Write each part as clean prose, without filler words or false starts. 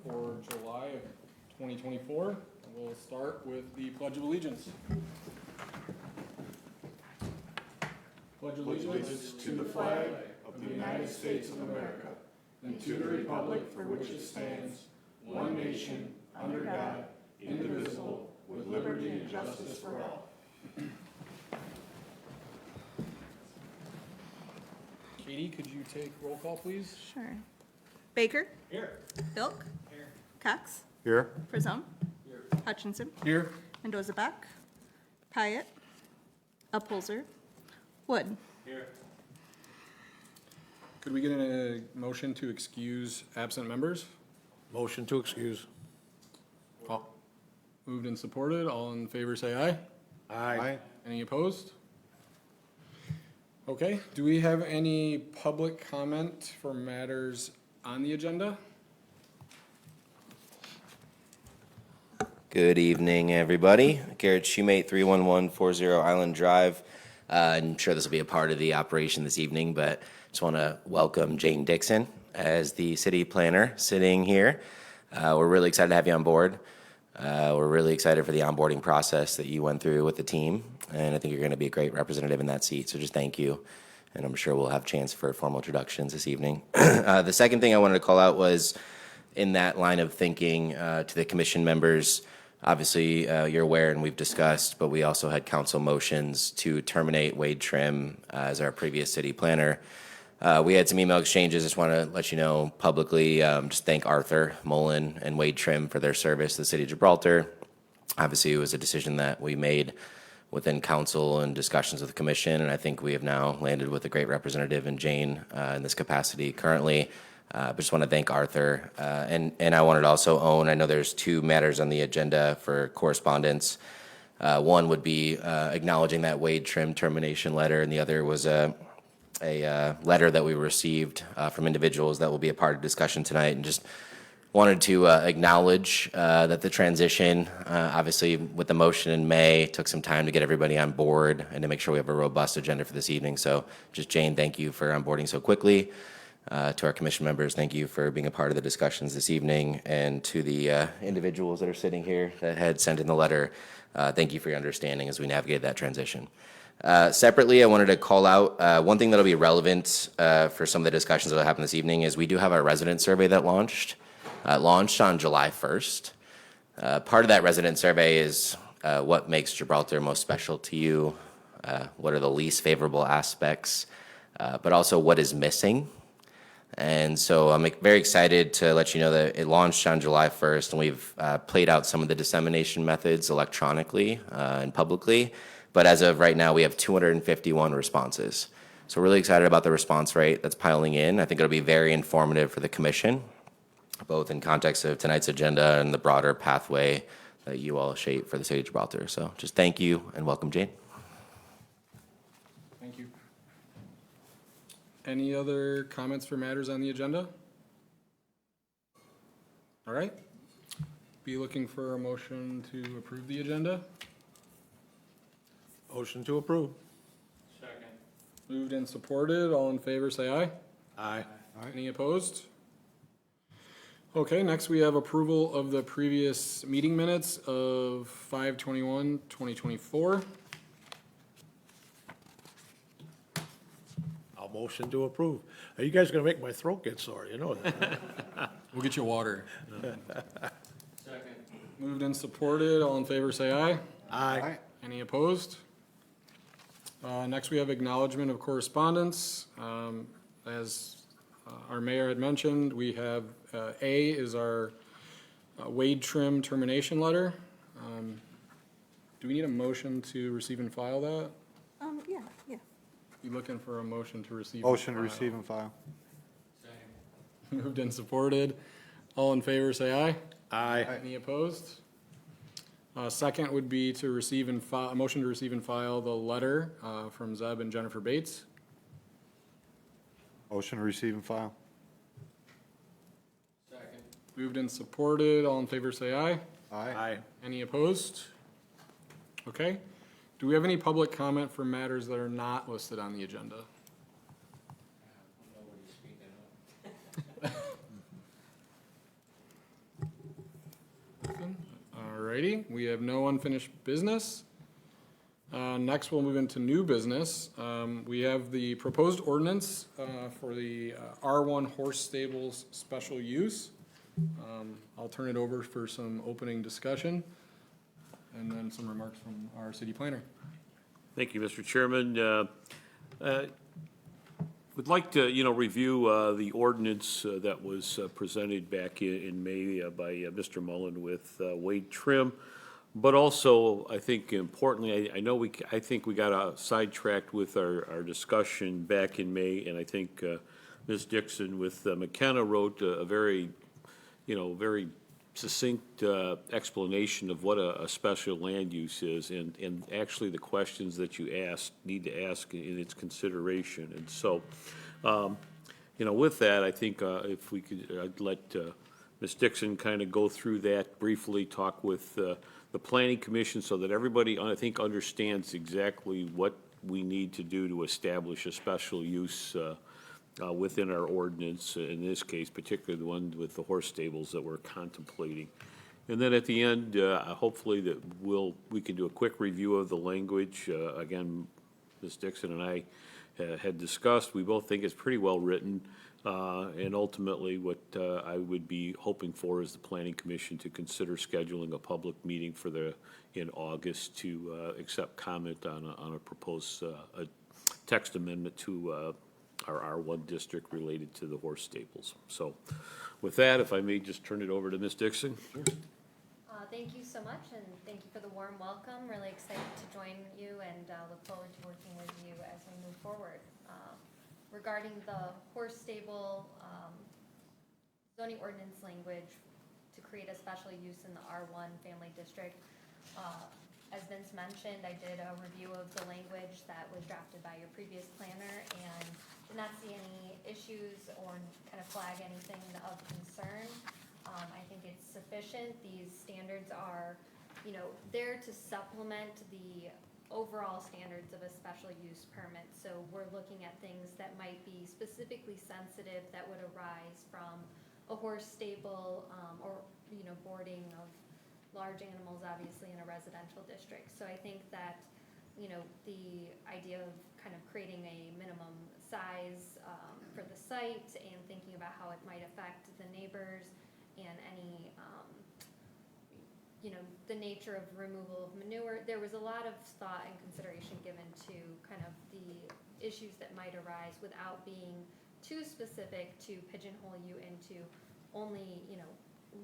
for July of 2024. We'll start with the Pledge of Allegiance. Pledge allegiance to the flag of the United States of America and to the republic for which it stands, one nation, under God, indivisible, with liberty and justice for all. Katie, could you take roll call, please? Sure. Baker? Here. Bilk? Here. Cox? Here. Frazone? Here. Hutchinson? Here. Mendoza Bach? Pyatt? Upholzer? Wood? Here. Could we get a motion to excuse absent members? Motion to excuse. All moved and supported. All in favor say aye. Aye. Any opposed? Okay, do we have any public comment for matters on the agenda? Good evening, everybody. Garrett Shoemate, 31140 Island Drive. I'm sure this will be a part of the operation this evening, but just want to welcome Jane Dixon as the city planner sitting here. We're really excited to have you on board. We're really excited for the onboarding process that you went through with the team, and I think you're going to be a great representative in that seat, so just thank you. And I'm sure we'll have a chance for formal introductions this evening. The second thing I wanted to call out was in that line of thinking to the commission members. Obviously, you're aware and we've discussed, but we also had council motions to terminate Wade Trim as our previous city planner. We had some email exchanges. Just want to let you know publicly, just thank Arthur Mullen and Wade Trim for their service to the city of Gibraltar. Obviously, it was a decision that we made within council and discussions with the commission, and I think we have now landed with a great representative in Jane in this capacity currently. But just want to thank Arthur. And I wanted to also own, I know there's two matters on the agenda for correspondence. One would be acknowledging that Wade Trim termination letter, and the other was a letter that we received from individuals that will be a part of discussion tonight, and just wanted to acknowledge that the transition, obviously with the motion in May, took some time to get everybody on board and to make sure we have a robust agenda for this evening. So just Jane, thank you for onboarding so quickly. To our commission members, thank you for being a part of the discussions this evening, and to the individuals that are sitting here that had sent in the letter, thank you for your understanding as we navigate that transition. Separately, I wanted to call out one thing that'll be relevant for some of the discussions that will happen this evening is we do have our resident survey that launched on July 1st. Part of that resident survey is what makes Gibraltar most special to you, what are the least favorable aspects, but also what is missing. And so I'm very excited to let you know that it launched on July 1st, and we've played out some of the dissemination methods electronically and publicly. But as of right now, we have 251 responses. So we're really excited about the response rate that's piling in. I think it'll be very informative for the commission, both in context of tonight's agenda and the broader pathway that you all shape for the city of Gibraltar. So just thank you and welcome, Jane. Thank you. Any other comments for matters on the agenda? All right. Be looking for a motion to approve the agenda. Motion to approve. Second. Moved and supported. All in favor say aye. Aye. Any opposed? Okay, next we have approval of the previous meeting minutes of 5/21/2024. I'll motion to approve. Are you guys gonna make my throat get sore? You know that. We'll get you water. Second. Moved and supported. All in favor say aye. Aye. Any opposed? Next, we have acknowledgement of correspondence. As our mayor had mentioned, we have A is our Wade Trim termination letter. Do we need a motion to receive and file that? Yeah. You looking for a motion to receive? Motion to and file? receive and file. Moved and supported. All in favor, say aye. Aye. Any opposed? Second would be to receive and file, a motion to receive and file the letter from Zeb and Jennifer Bates. Motion to receive and file. Second. Moved and supported. All in favor, say aye. Aye. Any opposed? Okay. Do we have any public comment for matters that are not listed on the agenda? Alrighty, we have no unfinished business. Next, we'll move into new business. We have the proposed ordinance for the R1 horse stables special use. I'll turn it over for some opening discussion and then some remarks from our city planner. Thank you, Mr. Chairman. Would like to, review the ordinance that was presented back in May by Mr. Mullen with Wade Trim. But also, I think importantly, I think we got sidetracked with our discussion back in May, and I think Ms. Dixon with McKenna wrote a very, very succinct explanation of what a special land use is, and actually the questions that you need to ask in its consideration. And so, with that, I think if we could, I'd let Ms. Dixon kind of go through that briefly, talk with the Planning Commission so that everybody, I think, understands exactly what we need to do to establish a special use within our ordinance, in this case, particularly the one with the horse stables that we're contemplating. And then at the end, hopefully that we can do a quick review of the language. Again, Ms. Dixon and I had discussed, we both think it's pretty well written. And ultimately, what I would be hoping for is the Planning Commission to consider scheduling a public meeting in August to accept comment on a proposed a text amendment to our R1 district related to the horse stables. So with that, if I may just turn it over to Ms. Dixon. Thank you so much, and thank you for the warm welcome. Really excited to join you and look forward to working with you as we move forward. Regarding the horse stable zoning ordinance language to create a special use in the R1 family district, as Vince mentioned, I did a review of the language that was drafted by your previous planner and did not see any issues or kind of flag anything of concern. I think it's sufficient. These standards are, there to supplement the overall standards of a special use permit. So we're looking at things that might be specifically sensitive that would arise from a horse stable or, boarding of large animals, obviously, in a residential district. So I think that, the idea of kind of creating a minimum size for the site and thinking about how it might affect the neighbors and any, the nature of removal of manure. There was a lot of thought and consideration given to kind of the issues that might arise without being too specific to pigeonhole you into only,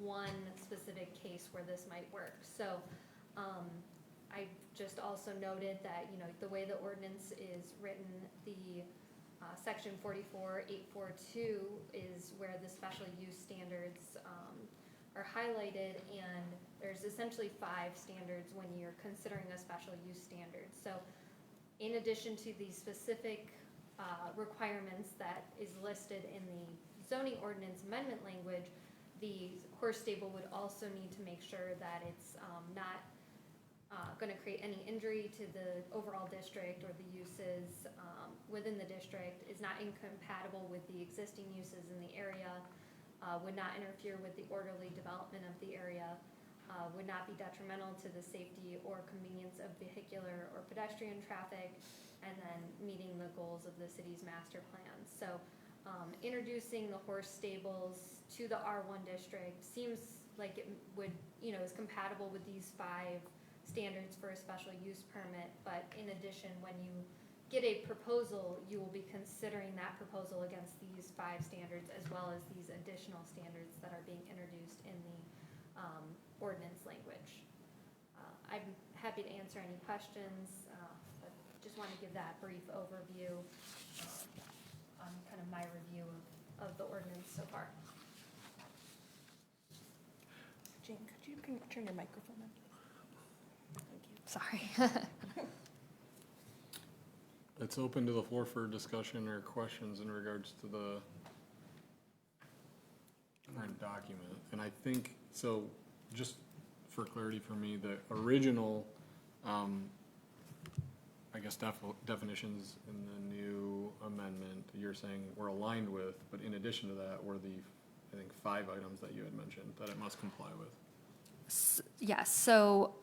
one specific case where this might work. So I just also noted that, the way the ordinance is written, the section 44.842 is where the special use standards are highlighted, and there's essentially 5 standards when you're considering a special use standard. So in addition to the specific requirements that is listed in the zoning ordinance amendment language, the horse stable would also need to make sure that it's not going to create any injury to the overall district or the uses within the district, is not incompatible with the existing uses in the area, would not interfere with the orderly development of the area, would not be detrimental to the safety or convenience of vehicular or pedestrian traffic, and then meeting the goals of the city's master plan. So introducing the horse stables to the R1 district seems like it would, is compatible with these 5 standards for a special use permit. But in addition, when you get a proposal, you will be considering that proposal against these 5 standards as well as these additional standards that are being introduced in the ordinance language. I'm happy to answer any questions, but just want to give that brief overview on kind of my review of the ordinance so far. Jane, could you turn your microphone on? Thank you. Sorry. It's open to the floor for discussion or questions in regards to the current document. And I think, so just for clarity for me, the original, I guess definitions in the new amendment, you're saying we're aligned with, but in addition to that were the, I think, 5 items that you had mentioned that it must comply with. Yes, so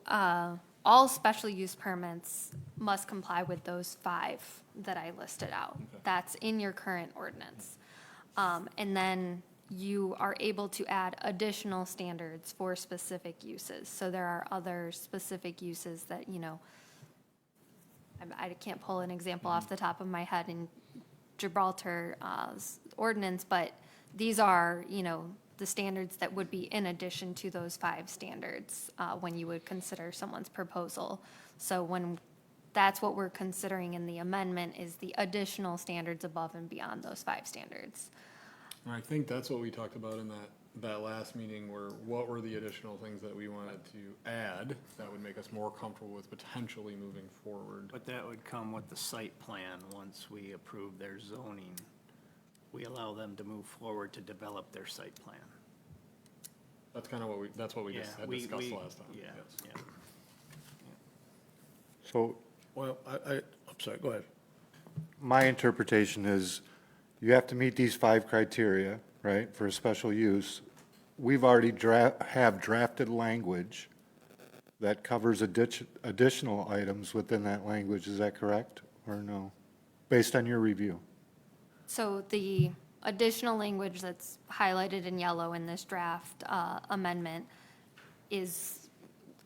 all special use permits must comply with those 5 that I listed out. That's in your current ordinance. And then you are able to add additional standards for specific uses. So there are other specific uses that, I can't pull an example off the top of my head in Gibraltar's ordinance, but these are, the standards that would be in addition to those 5 standards when you would consider someone's proposal. So that's what we're considering in the amendment is the additional standards above and beyond those 5 standards. I think that's what we talked about in that last meeting, where what were the additional things that we wanted to add that would make us more comfortable with potentially moving forward? But that would come with the site plan. Once we approve their zoning, we allow them to move forward to develop their site plan. That's kind of that's what we just had discussed last time. Yeah, Yes. yeah. So Well, I'm sorry, go ahead. my interpretation is you have to meet these 5 criteria, right, for a special use. We've already have drafted language that covers additional items within that language. Is that correct or no? Based on your review? So the additional language that's highlighted in yellow in this draft amendment is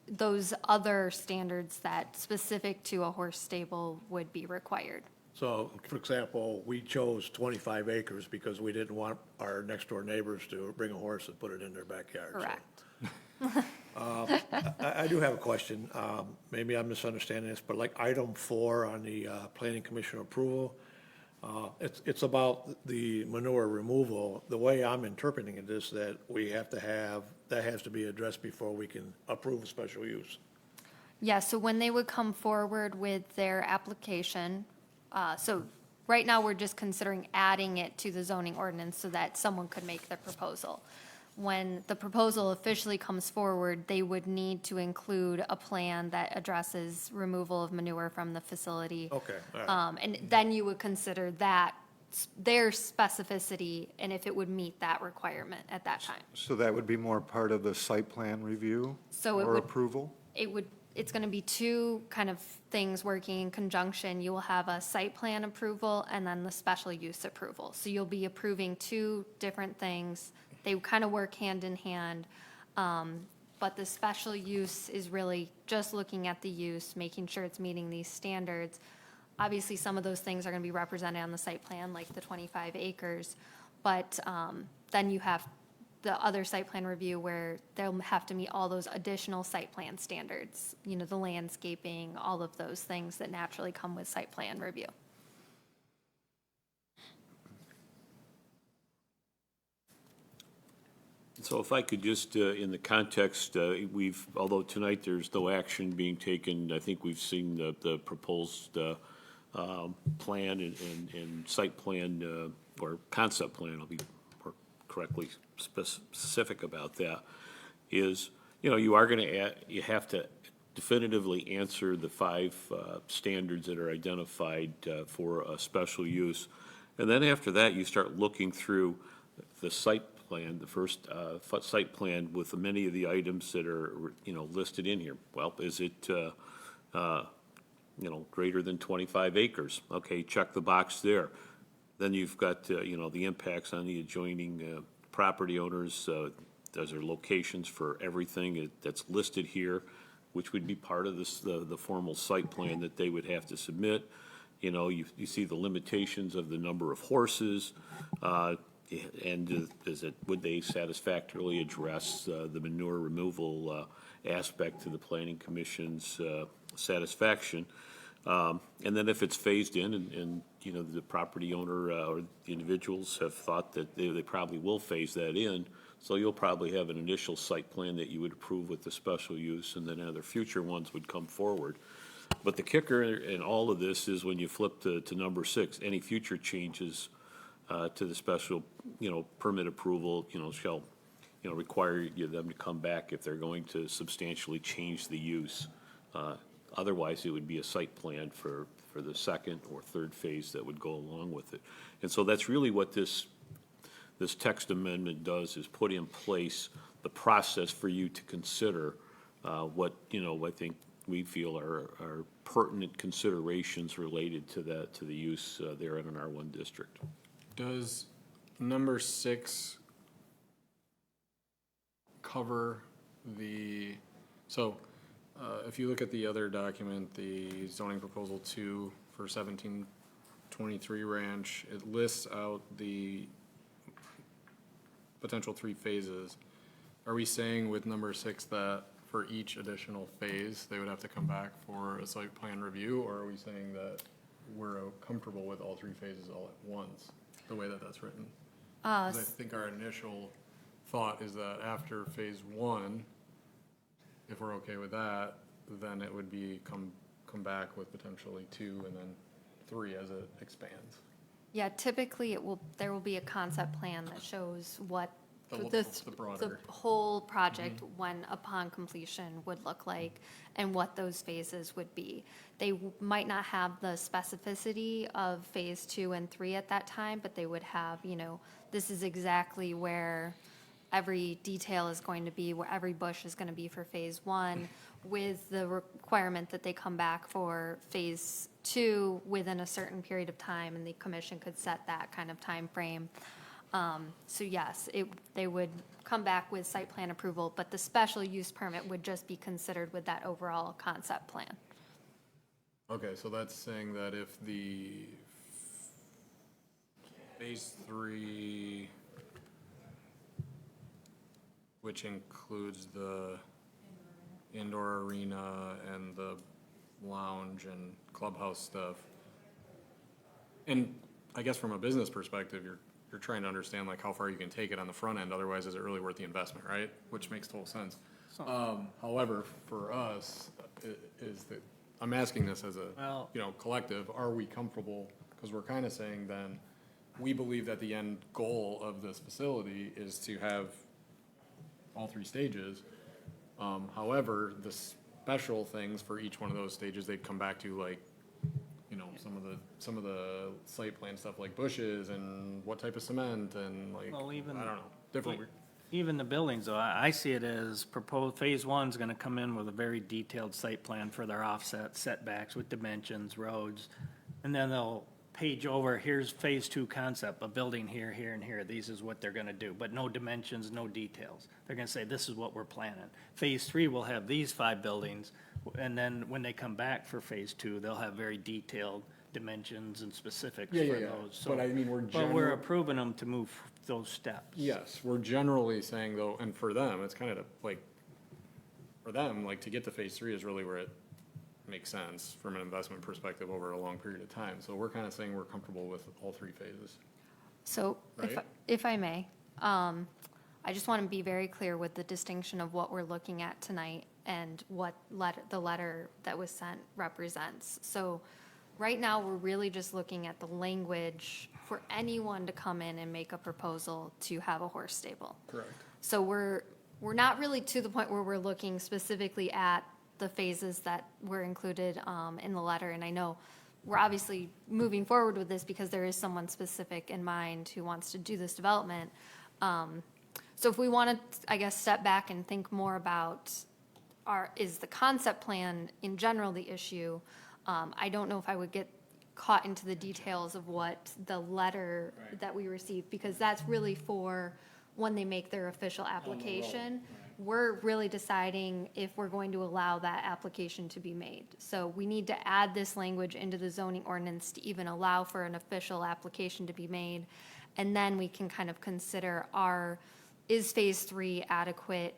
those other standards that specific to a horse stable would be required. So, for example, we chose 25 acres because we didn't want our next-door neighbors to bring a horse and put it in their backyard. so. Correct. I do have a question. Maybe I'm misunderstanding this, but like item 4 on the planning commission approval, it's about the manure removal. The way I'm interpreting it is that that has to be addressed before we can approve a special use. Yeah, so when they would come forward with their application, so right now, we're just considering adding it to the zoning ordinance so that someone could make the proposal. When the proposal officially comes forward, they would need to include a plan that addresses removal of manure from the facility. Okay, all right. And then you would consider that, their specificity, and if it would meet that requirement at that time. So that would be more part of the site plan review So it or would- approval? It's going to be 2 kind of things working in conjunction. You will have a site plan approval and then the special use approval. So you'll be approving 2 different things. They kind of work hand in hand. But the special use is really just looking at the use, making sure it's meeting these standards. Obviously, some of those things are going to be represented on the site plan, like the 25 acres. But then you have the other site plan review where they'll have to meet all those additional site plan standards, the landscaping, all of those things that naturally come with site plan review. So if I could just, in the context, although tonight there's no action being taken, I think we've seen the proposed plan and site plan, or concept plan, I'll be more correctly specific about that, is, you are going to you have to definitively answer the 5 standards that are identified for a special use. And then after that, you start looking through the site plan, the first site plan with many of the items that are, listed in here. Well, is it, greater than 25 acres? Okay, check the box there. Then you've got, the impacts on the adjoining property owners. Those are locations for everything that's listed here, which would be part of this, the formal site plan that they would have to submit. You see the limitations of the number of horses, and would they satisfactorily address the manure removal aspect to the planning commission's satisfaction? And then if it's phased in and the property owner or the individuals have thought that they probably will phase that in, so you'll probably have an initial site plan that you would approve with the special use, and then other future ones would come forward. But the kicker in all of this is when you flip to number 6, any future changes to the special, permit approval, shall, require them to come back if they're going to substantially change the use. Otherwise, it would be a site plan for the 2nd or 3rd phase that would go along with it. And so that's really what this text amendment does, is put in place the process for you to consider what, I think we feel are pertinent considerations related to that, to the use there in an R1 district. Does number 6 cover if you look at the other document, the zoning proposal 2 for 1723 Ranch, it lists out the potential 3 phases. Are we saying with number 6 that for each additional phase, they would have to come back for a site plan review? Or are we saying that we're comfortable with all 3 phases all at once, the way that that's written? 'Cause I think our initial thought is that after phase 1, if we're okay with that, then it would be come back with potentially 2 and then 3 as it expands. Yeah, typically there will be a concept plan that shows what The broader. the whole project, when upon completion, would look like and what those phases would be. They might not have the specificity of phase 2 and 3 at that time, but they would have, this is exactly where every detail is going to be, where every bush is going to be for phase 1, with the requirement that they come back for phase 2 within a certain period of time, and the commission could set that kind of time frame. So yes, they would come back with site plan approval, but the special use permit would just be considered with that overall concept plan. Okay, so that's saying that if the phase 3, which includes the indoor arena and the lounge and clubhouse stuff, and I guess from a business perspective, you're trying to understand like how far you can take it on the front end, otherwise is it really worth the investment, right? Which makes total sense. However, for us, is that, I'm asking this as a, Well- collective, are we comfortable? Because we're kind of saying then, we believe that the end goal of this facility is to have all 3 stages. However, the special things for each one of those stages, they'd come back to like, some of the site plan stuff like bushes and what type of cement and like, Well, even- I don't know, different. Even the buildings, though, I see it as proposed, phase 1's gonna come in with a very detailed site plan for their offset setbacks with dimensions, roads, and then they'll page over, here's phase 2 concept, a building here, here, and here, these is what they're gonna do, but no dimensions, no details. They're gonna say, this is what we're planning. Phase 3 will have these 5 buildings, and then when they come back for phase 2, they'll have very detailed dimensions and specifics for Yeah. those. But I mean, But we're approving them to move those steps. Yes, we're generally saying though, and for them, it's kind of like, for them, like to get to phase 3 is really where it makes sense from an investment perspective over a long period of time. So we're kind of saying we're comfortable with all 3 phases. So Right. if I may, I just want to be very clear with the distinction of what we're looking at tonight and what the letter that was sent represents. So right now, we're really just looking at the language for anyone to come in and make a proposal to have a horse stable. Correct. So we're not really to the point where we're looking specifically at the phases that were included in the letter. And I know we're obviously moving forward with this because there is someone specific in mind who wants to do this development. So if we want to, I guess, step back and think more about is the concept plan in general the issue? I don't know if I would get caught into the details of what the letter that we received, because that's really for when they make their official application. We're really deciding if we're going to allow that application to be made. So we need to add this language into the zoning ordinance to even allow for an official application to be made. And then we can kind of consider is phase 3 adequate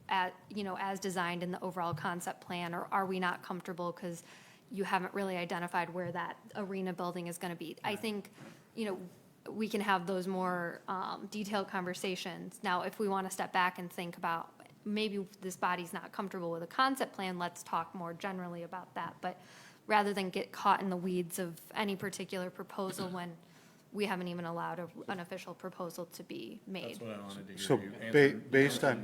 as designed in the overall concept plan, or are we not comfortable because you haven't really identified where that arena building is going to be? I think, we can have those more detailed conversations. Now, if we want to step back and think about, maybe this body's not comfortable with a concept plan, let's talk more generally about that. But rather than get caught in the weeds of any particular proposal when we haven't even allowed an official proposal to be made. That's what I wanted to hear So you based on,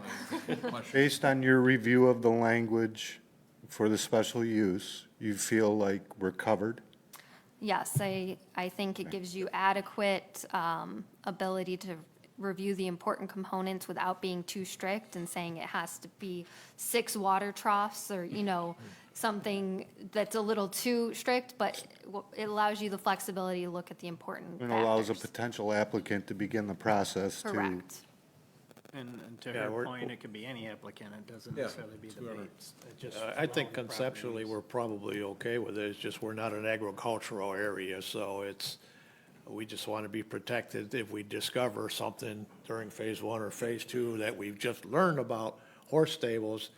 question. based on your review of the language for the special use, you feel like we're covered? Yes, I think it gives you adequate ability to review the important components without being too strict and saying it has to be 6 water troughs or, you know, something that's a little too strict, but it allows you the flexibility to look at the important And allows a factors. potential applicant to begin the process to. Correct. And to Yeah, her we're- point, it could be any applicant, it doesn't Yeah, necessarily be the whoever. Bates. It just I think allow the proper conceptually, use. we're probably okay with it, it's just we're not an agricultural area, so we just want to be protected if we discover something during phase 1 or phase 2 that we've just learned about horse stables,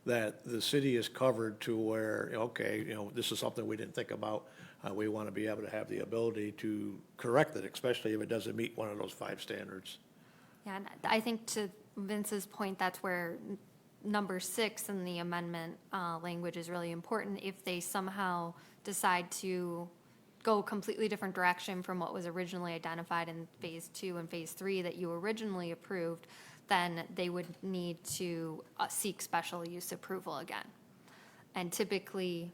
that the city is covered to where, okay, you know, this is something we didn't think about. We want to be able to have the ability to correct it, especially if it doesn't meet one of those 5 standards. Yeah, and I think to Vince's point, that's where number 6 in the amendment language is really important. If they somehow decide to go a completely different direction from what was originally identified in phase 2 and phase 3 that you originally approved, then they would need to seek special use approval again. And typically,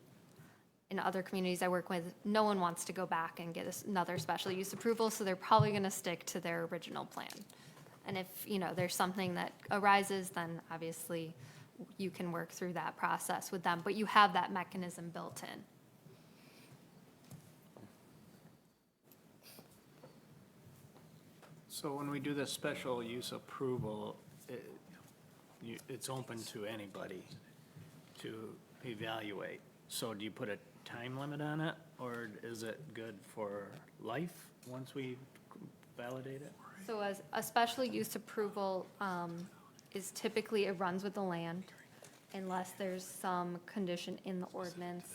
in other communities I work with, no one wants to go back and get another special use approval, so they're probably going to stick to their original plan. And if, you know, there's something that arises, then obviously you can work through that process with them, but you have that mechanism built in. So when we do this special use approval, it's open to anybody to evaluate. So do you put a time limit on it, or is it good for life once we validate it? So as a special use approval is typically, it runs with the land unless there's some condition in the ordinance,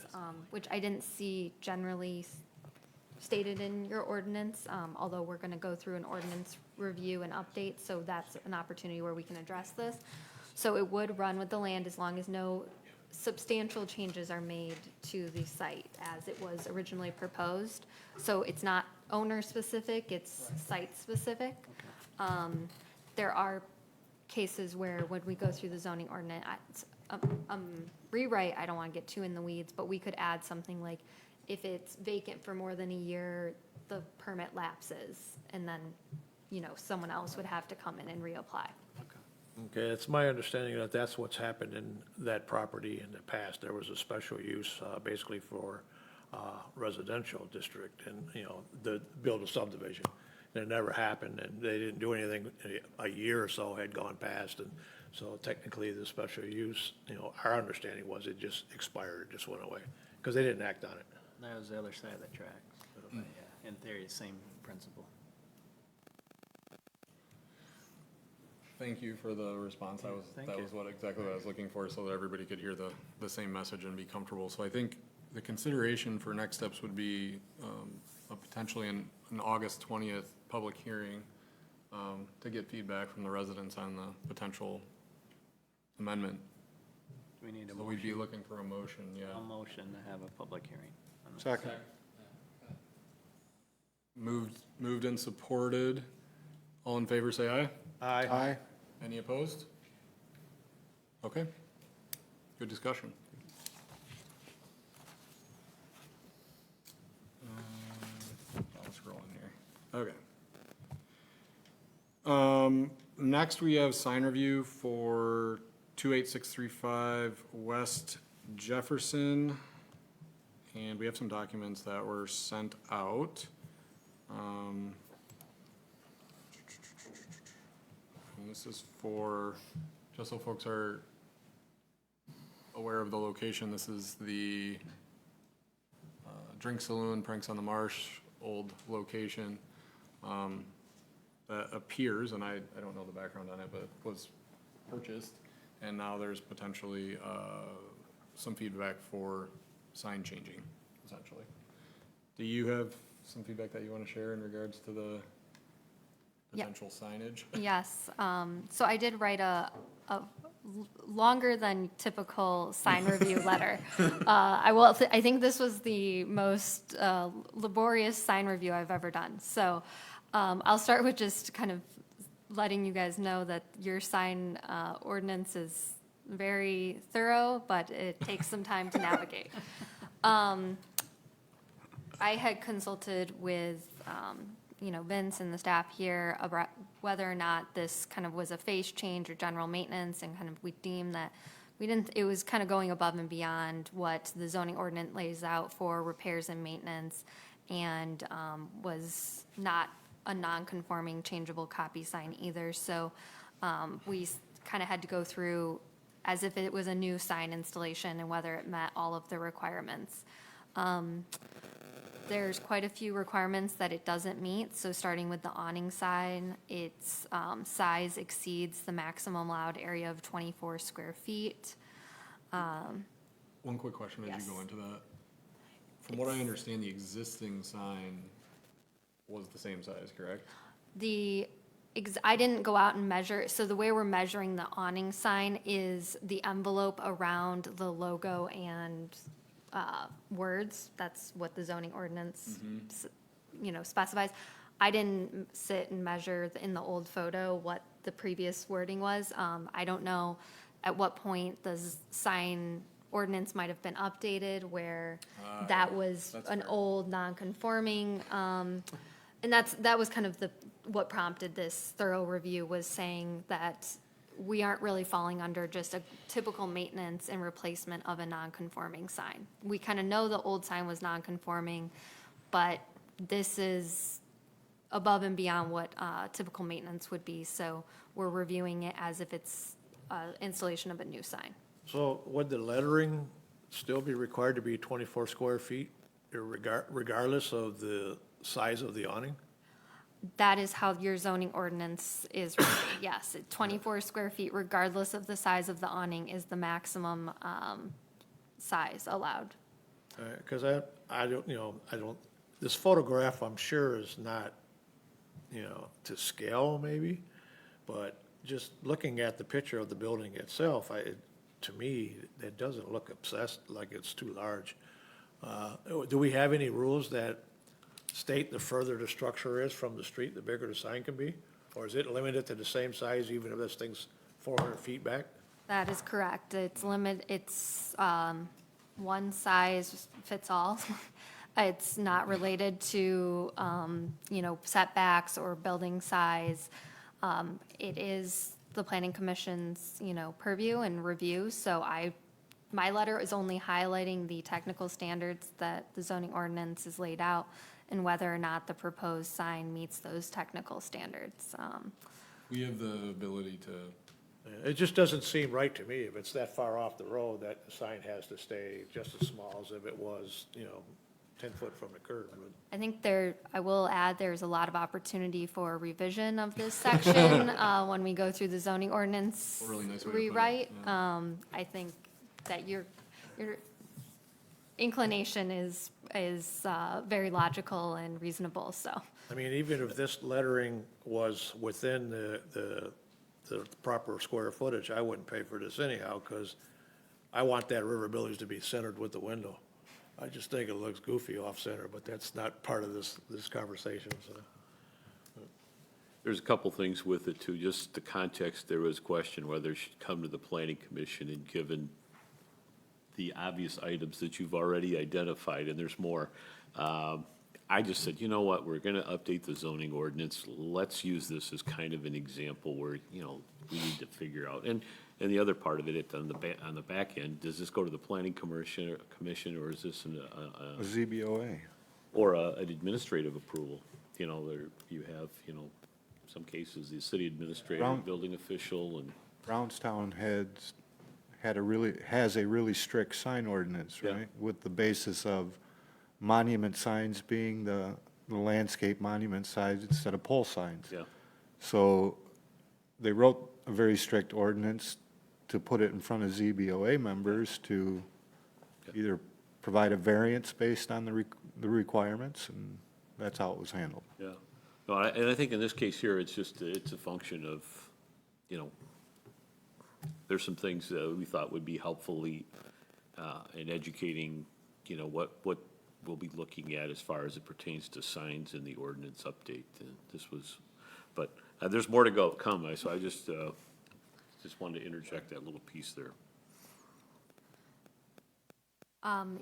which I didn't see generally stated in your ordinance, although we're going to go through an ordinance review and update, so that's an opportunity where we can address this. So it would run with the land as long as no substantial changes are made to the site as it was originally proposed. So it's not owner-specific, it's site-specific. There are cases where when we go through the zoning ordinance, rewrite, I don't want to get too in the weeds, but we could add something like, if it's vacant for more than a year, the permit lapses, and then, you know, someone else would have to come in and reapply. Okay, it's my understanding that that's what's happened in that property in the past. There was a special use, basically for residential district and, you know, build a subdivision. And it never happened, and they didn't do anything. A year or so had gone past, and so technically the special use, you know, our understanding was it just expired, it just went away, because they didn't act on it. That was the other side of the tracks. But yeah, in theory, same principle. Thank you for the response. Thank That you. was exactly what I was looking for, so that everybody could hear the same message and be comfortable. So I think the consideration for next steps would be potentially an August 20th public hearing to get feedback from the residents on the potential amendment. Do we need a So we'd be motion? looking for a motion, yeah. A motion to have a public hearing. on this. Second. Moved and supported. All in favor, say aye. Aye. Any opposed? Okay. Good discussion. I'll scroll in here. Okay. Next, we have sign review for 28635 West Jefferson. And we have some documents that were sent out. And this is for, just so folks are aware of the location, this is the Drink Saloon, Pranks on the Marsh, old location, that appears, and I don't know the background on it, but was purchased, and now there's potentially some feedback for sign changing, essentially. Do you have some feedback that you want to share in regards to the Yep. potential signage? Yes, so I did write a longer than typical sign review letter. I think this was the most laborious sign review I've ever done. So I'll start with just kind of letting you guys know that your sign ordinance is very thorough, but it takes some time to navigate. I had consulted with Vince and the staff here about whether or not this kind of was a phase change or general maintenance, and kind of we deemed that it was kind of going above and beyond what the zoning ordinance lays out for repairs and maintenance, and was not a non-conforming changeable copy sign either. So we kind of had to go through as if it was a new sign installation and whether it met all of the requirements. There's quite a few requirements that it doesn't meet, so starting with the awning sign, its size exceeds the maximum allowed area of 24 square feet. One quick question as Yes. you go into that. From what I understand, the existing sign was the same size, correct? I didn't go out and measure, so the way we're measuring the awning sign is the envelope around the logo and words. That's what the zoning ordinance, specifies. I didn't sit and measure in the old photo what the previous wording was. I don't know at what point the sign ordinance might have been updated where that was that's an fair. old non-conforming. And that was kind of what prompted this thorough review, was saying that we aren't really falling under just a typical maintenance and replacement of a non-conforming sign. We kind of know the old sign was non-conforming, but this is above and beyond what typical maintenance would be, so we're reviewing it as if it's installation of a new sign. So would the lettering still be required to be 24 square feet regardless of the size of the awning? That is how your zoning ordinance is written, yes. 24 square feet, regardless of the size of the awning, is the maximum size allowed. Because I don't, this photograph, I'm sure, is not, to scale maybe, but just looking at the picture of the building itself, to me, it doesn't look obsessed, like it's too large. Do we have any rules that state the further the structure is from the street, the bigger the sign can be? Or is it limited to the same size even if this thing's 400 feet back? That is correct. It's one size fits all. It's not related to, setbacks or building size. It is the planning commission's, purview and review, so my letter is only highlighting the technical standards that the zoning ordinance is laid out and whether or not the proposed sign meets those technical standards. We have the ability to, It just doesn't seem right to me if it's that far off the road that the sign has to stay just as small as if it was, 10 foot from the curb. I think I will add, there's a lot of opportunity for revision of this section when we go through the zoning ordinance A really nice way to put it, rewrite. I think that your inclination is very logical and reasonable, so. I mean, even if this lettering was within the proper square footage, I wouldn't pay for this anyhow, because I want that River Village to be centered with the window. I just think it looks goofy off-center, but that's not part of this conversation, so. There's a couple things with it too, just the context, there was a question whether it should come to the planning commission, and given the obvious items that you've already identified, and there's more, I just said, you know what, we're gonna update the zoning ordinance, let's use this as kind of an example where, we need to figure out, and the other part of it, on the back end, does this go to the planning commission, or is this A ZBOA. or an administrative approval? There, you have, some cases, the city administrator, Brown- building official, and, Brownstown has a really strict sign ordinance, Yeah. right? With the basis of monument signs being the landscape monument signs instead of pole signs. yeah. So they wrote a very strict ordinance to put it in front of ZBOA members to either provide a variance based on the requirements, and that's how it was handled. Yeah, no, and I think in this case here, it's a function of, there's some things that we thought would be helpfully in educating, what we'll be looking at as far as it pertains to signs in the ordinance update. And this was, but there's more to come, so I just wanted to interject that little piece there.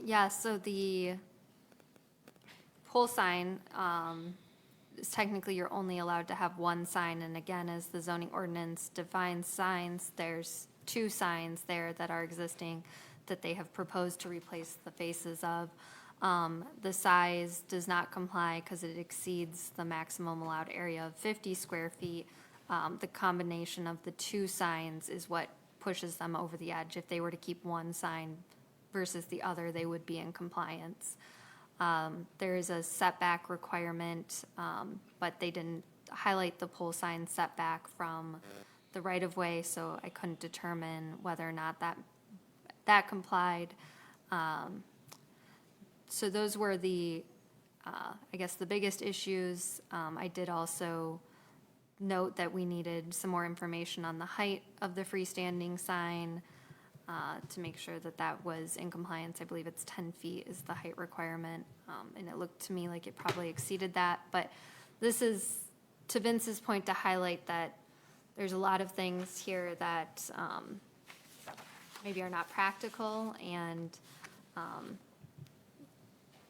Yeah, so the pole sign, technically you're only allowed to have one sign, and again, as the zoning ordinance defines signs, there's 2 signs there that are existing that they have proposed to replace the faces of. The size does not comply because it exceeds the maximum allowed area of 50 square feet. The combination of the 2 signs is what pushes them over the edge. If they were to keep one sign versus the other, they would be in compliance. There is a setback requirement, but they didn't highlight the pole sign setback from the right-of-way, so I couldn't determine whether or not that complied. So those were the, I guess, the biggest issues. I did also note that we needed some more information on the height of the freestanding sign to make sure that that was in compliance. I believe it's 10 feet is the height requirement, and it looked to me like it probably exceeded that. But this is, to Vince's point, to highlight that there's a lot of things here that maybe are not practical, and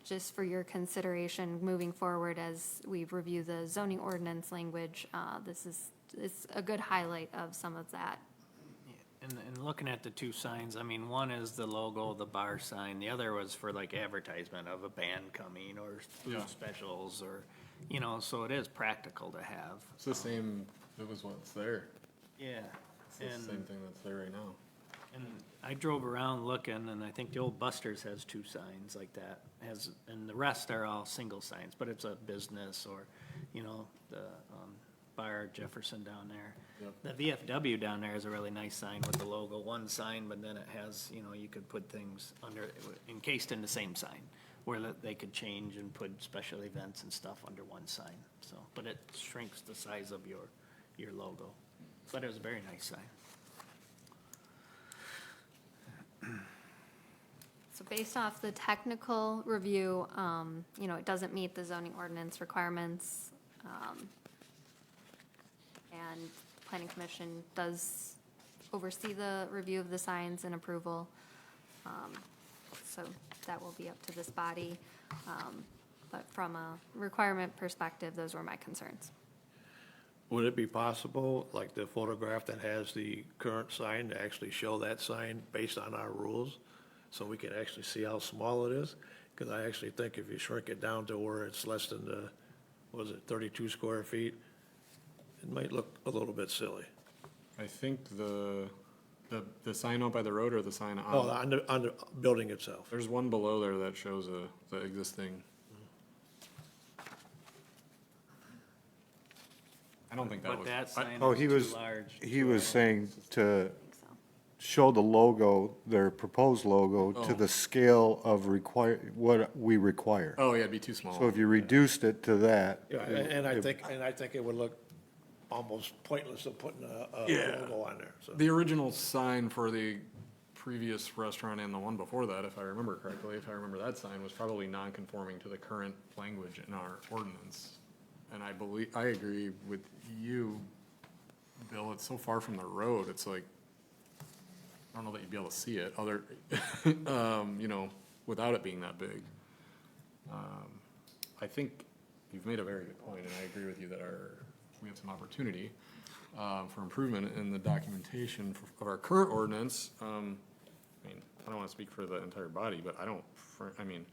just for your consideration moving forward as we review the zoning ordinance language, it's a good highlight of some of that. And looking at the 2 signs, I mean, one is the logo, the bar sign, the other was for like advertisement of a band coming or food Yeah. specials or, you know, so it is practical to have. It's the same, it was what's there. Yeah. It's the same thing that's there right now. And I drove around looking, and I think the old Buster's has 2 signs like that, and the rest are all single signs, but it's a business or, you know, the bar Jefferson down there. Yep. The VFW down there is a really nice sign with the logo, one sign, but then it has, you know, you could put things under, encased in the same sign, where they could change and put special events and stuff under one sign, so, but it shrinks the size of your logo. But it was a very nice sign. So based off the technical review, you know, it doesn't meet the zoning ordinance requirements. And the planning commission does oversee the review of the signs and approval. So that will be up to this body. But from a requirement perspective, those were my concerns. Would it be possible, like the photograph that has the current sign, to actually show that sign based on our rules? So we can actually see how small it is? Because I actually think if you shrink it down to where it's less than the, what was it, 32 square feet, it might look a little bit silly. I think the sign out by the road or the sign Oh, on, on the building itself. there's one below there that shows the existing. I don't think that But was. that sign Oh, is he too was, large. he was saying to I think so. show the logo, their proposed logo, to Oh. the scale of what we require. Oh, yeah, it'd be too small. So if you reduced it to that. Yeah, and I think it would look almost pointless of putting a Yeah. logo on there, so. The original sign for the previous restaurant and the one before that, if I remember correctly, if I remember that sign, was probably non-conforming to the current language in our ordinance. And I agree with you, Bill, it's so far from the road, it's like, I don't know that you'd be able to see it, you know, without it being that big. I think you've made a very good point, and I agree with you that we have some opportunity for improvement in the documentation of our current ordinance. I mean, I don't want to speak for the entire body, but I mean,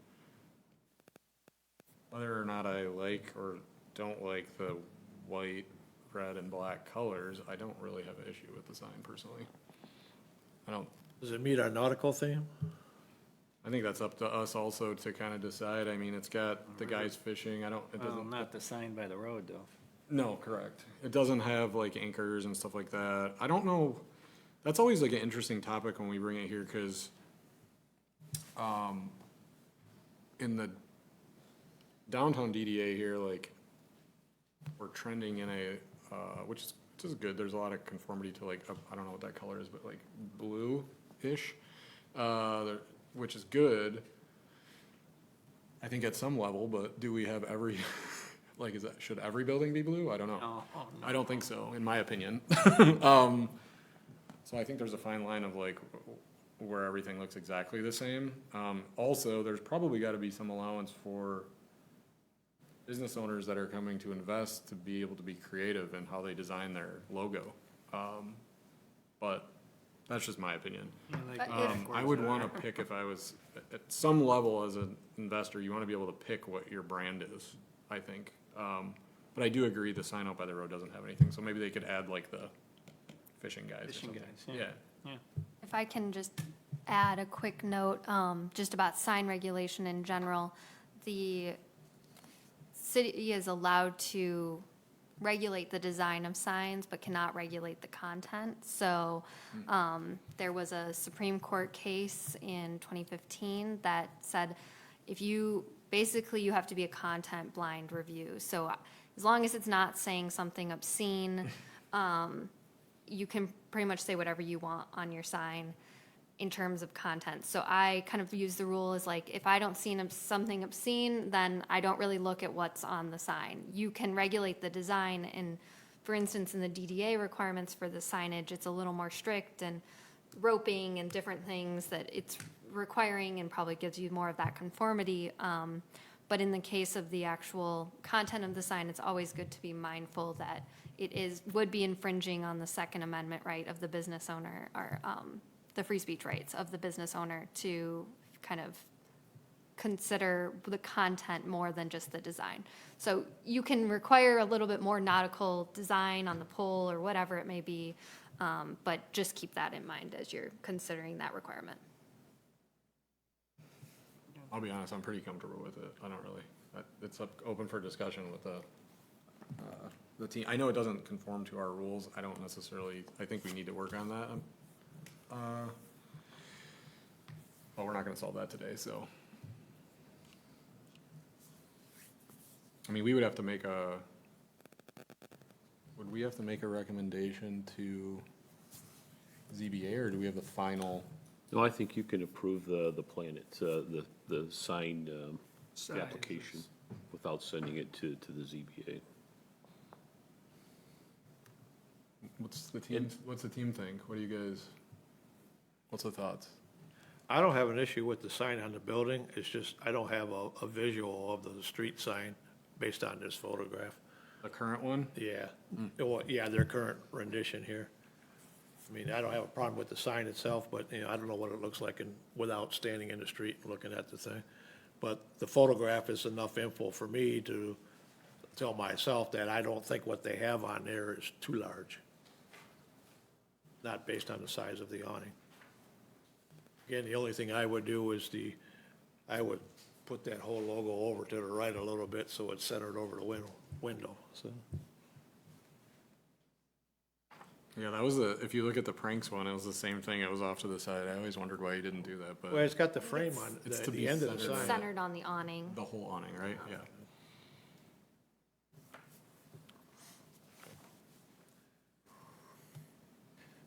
whether or not I like or don't like the white, red, and black colors, I don't really have an issue with the sign personally. Does it meet our nautical theme? I think that's up to us also to kind of decide. I mean, it's got the guys fishing, it Well, doesn't. not the sign by the road, though. No, correct. It doesn't have like anchors and stuff like that. I don't know, that's always like an interesting topic when we bring it here, cause, in the downtown DDA here, like, we're trending in which is good, there's a lot of conformity to like, I don't know what that color is, but like blue-ish, which is good, I think at some level, but do we have every, like, should every building be blue? I don't know. No, I don't think so, in my opinion. So I think there's a fine line of like where everything looks exactly the same. Also, there's probably gotta be some allowance for business owners that are coming to invest to be able to be creative in how they design their logo. But that's just my opinion. I would want to pick, if I was, at some level as an investor, you want to be able to pick what your brand is, I think. But I do agree the sign out by the road doesn't have anything, so maybe they could add like the fishing guys or Fishing something. guys, yeah. Yeah, If I can just add a quick note, just about sign regulation in general, the city is allowed to regulate the design of signs, but cannot regulate the content. So, there was a Supreme Court case in 2015 that said, basically you have to be a content blind review. So as long as it's not saying something obscene, you can pretty much say whatever you want on your sign in terms of content. So I kind of use the rule as like, if I don't see something obscene, then I don't really look at what's on the sign. You can regulate the design, and for instance, in the DDA requirements for the signage, it's a little more strict, and roping and different things that it's requiring and probably gives you more of that conformity. But in the case of the actual content of the sign, it's always good to be mindful that would be infringing on the Second Amendment right of the business owner, or the free speech rights of the business owner to kind of consider the content more than just the design. So you can require a little bit more nautical design on the pole or whatever it may be, but just keep that in mind as you're considering that requirement. I'll be honest, I'm pretty comfortable with it. I don't really, it's open for discussion with the team. I know it doesn't conform to our rules. I don't necessarily, I think we need to work on that. But we're not gonna solve that today, so. I mean, we would have to make would we have to make a recommendation to ZBA, or do we have the final? No, I think you can approve the plan, the signed application without sending it to the ZBA. What's the team think? What do you guys, what's the thoughts? I don't have an issue with the sign on the building, it's just, I don't have a visual of the street sign based on this photograph. The current one? Yeah, well, yeah, their current rendition here. I mean, I don't have a problem with the sign itself, but, you know, I don't know what it looks like without standing in the street and looking at the thing. But the photograph is enough info for me to tell myself that I don't think what they have on there is too large. Not based on the size of the awning. Again, the only thing I would do is I would put that whole logo over to the right a little bit so it's centered over the window, so. Yeah, that was if you look at the pranks one, it was the same thing. It was off to the side. I always wondered why you didn't do that, but Well, it's got the frame on It's to the be end of the centered. sign. Centered on the awning. the whole awning, right? Yeah.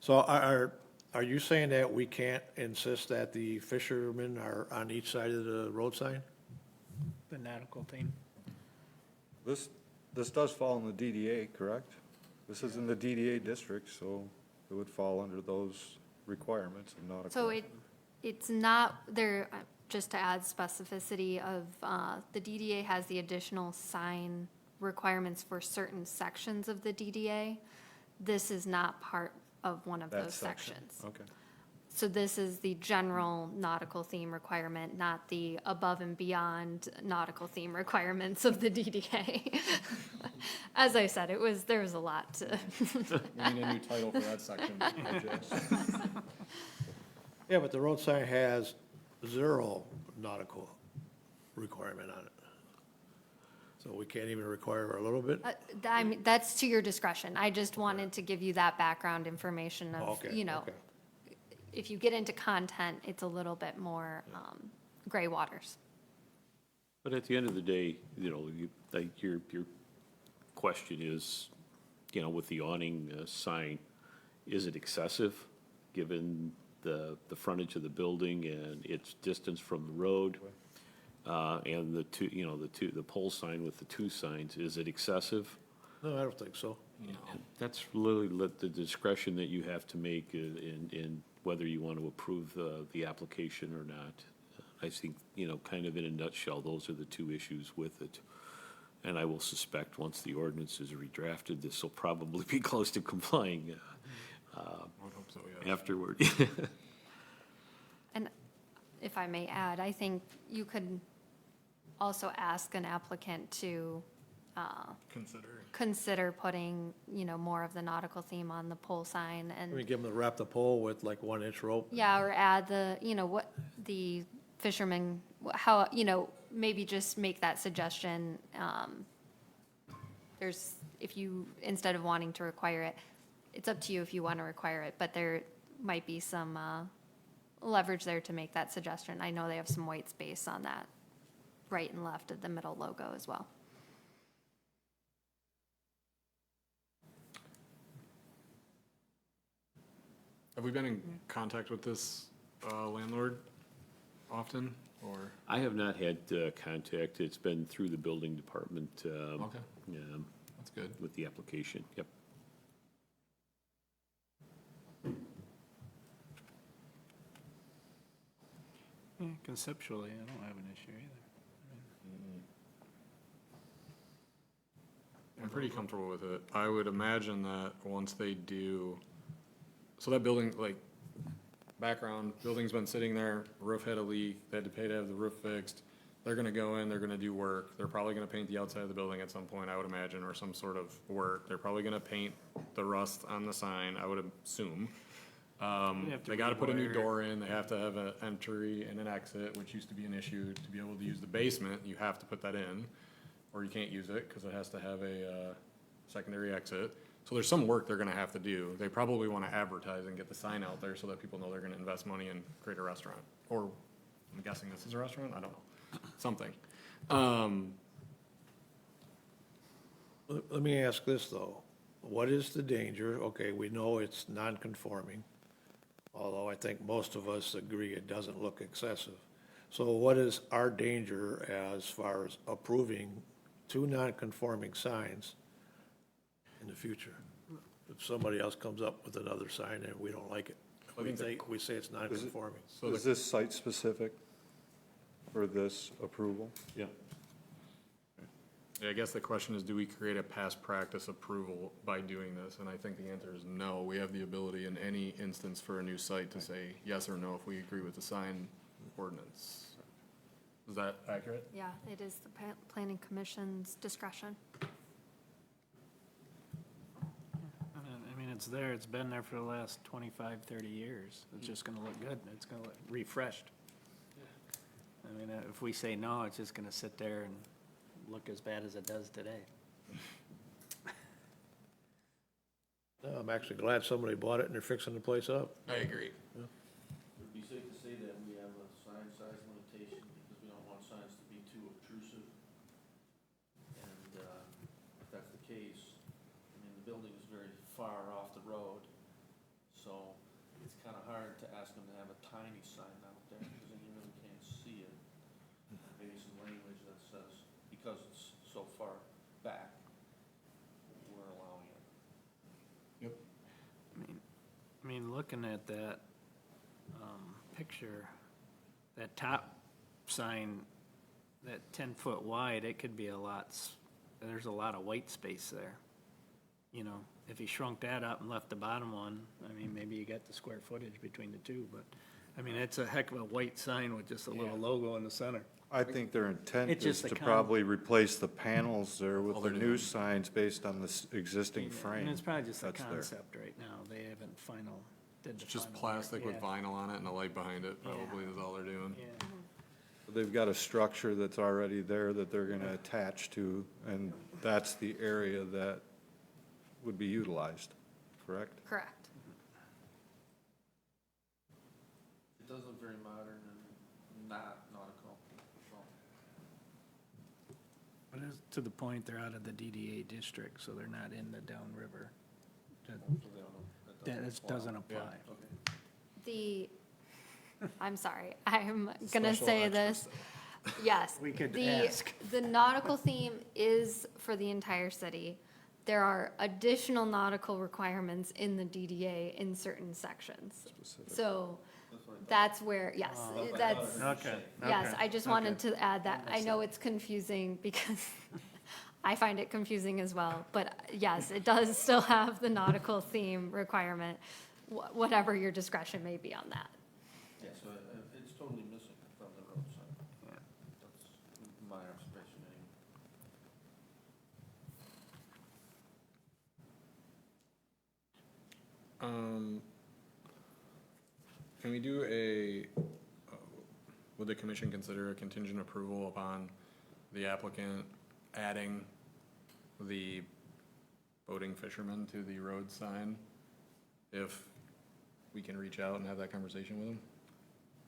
So are you saying that we can't insist that the fishermen are on each side of the road sign? The nautical theme. This does fall in the DDA, correct? This is in the DDA district, so it would fall under those requirements of nautical. So it's not there, just to add specificity of, the DDA has the additional sign requirements for certain sections of the DDA. This is not part of one of That those section. sections. Okay. So this is the general nautical theme requirement, not the above and beyond nautical theme requirements of the DDA. As I said, there was a lot to. We need a new title for that section. Yeah, but the road sign has 0 nautical requirement on it. So we can't even require a little bit? I mean, that's to your discretion. I just wanted to give you that background information of, Okay, you know, okay. if you get into content, it's a little bit more gray waters. But at the end of the day, you know, like your question is, you know, with the awning sign, is it excessive, given the frontage of the building and its distance from the road? And the pole sign with the 2 signs, is it excessive? No, I don't think so. That's really the discretion that you have to make in whether you want to approve the application or not. I think, you know, kind of in a nutshell, those are the 2 issues with it. And I will suspect, once the ordinance is redrafted, this will probably be close to complying I would hope so, yeah. afterward. And if I may add, I think you could also ask an applicant to consider putting, more of the nautical theme on the pole sign We and, give them to wrap the pole with like 1-inch rope. yeah, or add the, what the fishermen, how, maybe just make that suggestion. If you, instead of wanting to require it, it's up to you if you want to require it, but there might be some leverage there to make that suggestion. I know they have some white space on that right and left of the middle logo as well. Have we been in contact with this landlord often, or? I have not had contact. It's been through the building department. Okay, Yeah, that's good. with the application, yep. Yeah, conceptually, I don't have an issue either. I'm pretty comfortable with it. I would imagine that once they do, so that building, like, background, building's been sitting there, roof had a leak, they had to pay to have the roof fixed. They're gonna go in, they're gonna do work. They're probably gonna paint the outside of the building at some point, I would imagine, or some sort of work. They're probably gonna paint the rust on the sign, I would assume. have to They gotta put a new rewire. door in, they have to have an entry and an exit, which used to be an issue. To be able to use the basement, you have to put that in, or you can't use it, cause it has to have a, secondary exit. So there's some work they're gonna have to do. They probably wanna advertise and get the sign out there so that people know they're gonna invest money and create a restaurant. Or, I'm guessing this is a restaurant, I don't know, something. Let me ask this, though. What is the danger? Okay, we know it's non-conforming, although I think most of us agree it doesn't look excessive. So what is our danger as far as approving two non-conforming signs in the future? If somebody else comes up with another sign and we don't like it, we say it's non-conforming. So Is this site-specific for this approval? Yeah. Yeah, I guess the question is, do we create a past practice approval by doing this? And I think the answer is no. We have the ability in any instance for a new site to say yes or no if we agree with the sign ordinance. Is that accurate? Yeah, it is the planning commission's discretion. I mean, it's there, it's been there for the last 25, 30 years. It's just gonna look good, it's gonna look refreshed. I mean, if we say no, it's just gonna sit there and look as bad as it does today. No, I'm actually glad somebody bought it and they're fixing the place up. I agree. Would it be safe to say that we have a sign size limitation because we don't want signs to be too obtrusive? And if that's the case, I mean, the building is very far off the road, so it's kind of hard to ask them to have a tiny sign out there because then you really can't see it. Maybe some language that says, because it's so far back, we're allowing it. I mean, looking at that, picture, that top sign, that 10-foot wide, it could be there's a lot of white space there. You know, if you shrunk that up and left the bottom one, I mean, maybe you got the square footage between the two, but, I mean, it's a heck of a white sign with just a little logo in the center. I think their intent It's is just to the probably replace the panels there with All the they're new doing. signs based on this existing frame. And it's probably just a that's there. concept right now, they haven't did the It's just final work. plastic with Yeah. vinyl on it and a light behind it, probably is all they're doing. Yeah. They've got a structure that's already there that they're gonna attach to, and that's the area that would be utilized, correct? Correct. It does look very modern and not nautical, so. But it's to the point, they're out of the DDA district, so they're not in the downriver. That doesn't apply. I'm sorry, I'm gonna say this. Yes. We could the- ask. The nautical theme is for the entire city. There are additional nautical requirements in the DDA in certain sections. So that's where, yes, that's, Okay. yes, okay, I just wanted to add that. I know it's confusing because I find it confusing as well, but yes, it does still have the nautical theme requirement, whatever your discretion may be on that. Yeah, so it's totally missing from the road sign. That's my observation anyway. Can we do would the commission consider a contingent approval upon the applicant adding the boating fishermen to the road sign? If we can reach out and have that conversation with them?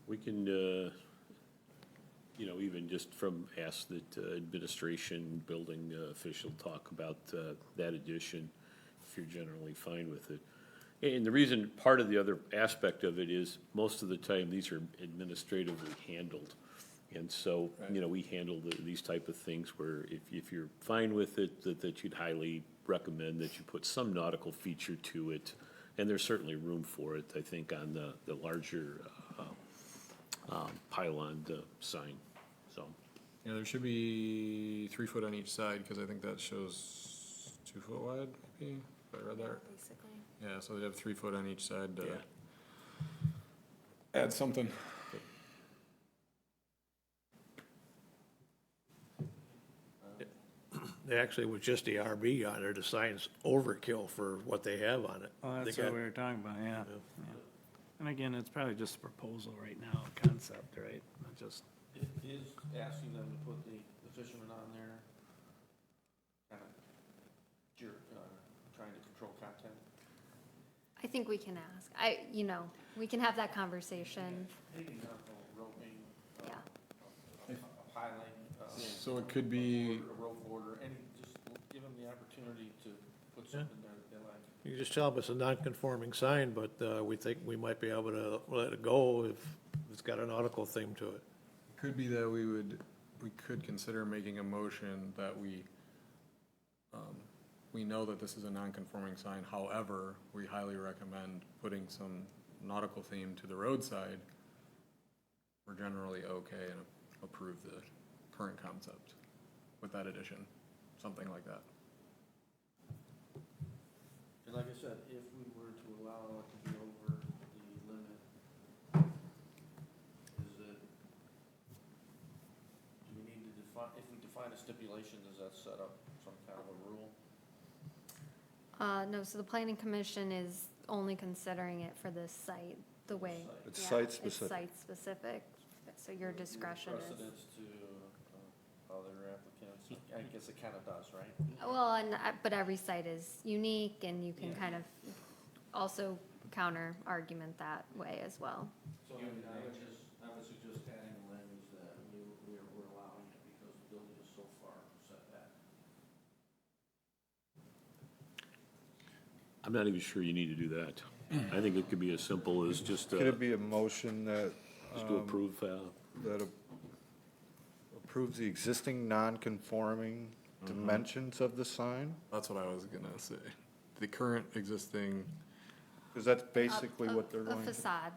We can, even just ask that administration, building official talk about that addition, if you're generally fine with it. And the reason, part of the other aspect of it is, most of the time, these are administratively handled. And so, we handle these type of things where if you're fine with it, that you'd highly recommend that you put some nautical feature to it. And there's certainly room for it, I think, on the larger pylon sign, so. Yeah, there should be 3 foot on each side, because I think that shows 2 foot wide, maybe, if I read that. Basically. Yeah, so they'd have 3 foot on each side to Yeah. add something. They actually, with just the RB on there, the sign's overkill for what they have on it. Well, that's They what got- we were talking about, yeah. Yeah. And again, it's probably just a proposal right now, a concept, right? Not just, It is asking them to put the fishermen on there, kind of trying to control content. I think we can ask. We can have that conversation. Anything nautical, roping, Yeah. piling. So it could be, A rope order, just give them the opportunity to put something there that they like. You can just tell them it's a non-conforming sign, but we think we might be able to let it go if it's got a nautical theme to it. could be that we could consider making a motion that we know that this is a non-conforming sign, however, we highly recommend putting some nautical theme to the roadside. We're generally okay and approve the current concept with that addition, something like that. And like I said, if we were to allow it to be over the limit, do we need to define, if we define a stipulation, does that set up some kind of a rule? No, so the planning commission is only considering it for this site, the way. It's yeah, site-specific. It's site-specific, so your discretion is. Precedence to other applicants, I guess it kind of does, right? Well, but every site is unique, and you can kind of also counter argument that way as well. So I would suggest adding the language that we're allowing it because the building is so far set back. I'm not even sure you need to do that. I think it could be as simple as just Could it be a motion that, to approve, that approves the existing non-conforming dimensions of the sign? That's what I was gonna say. The current existing, Because that's basically what they're A going to. facade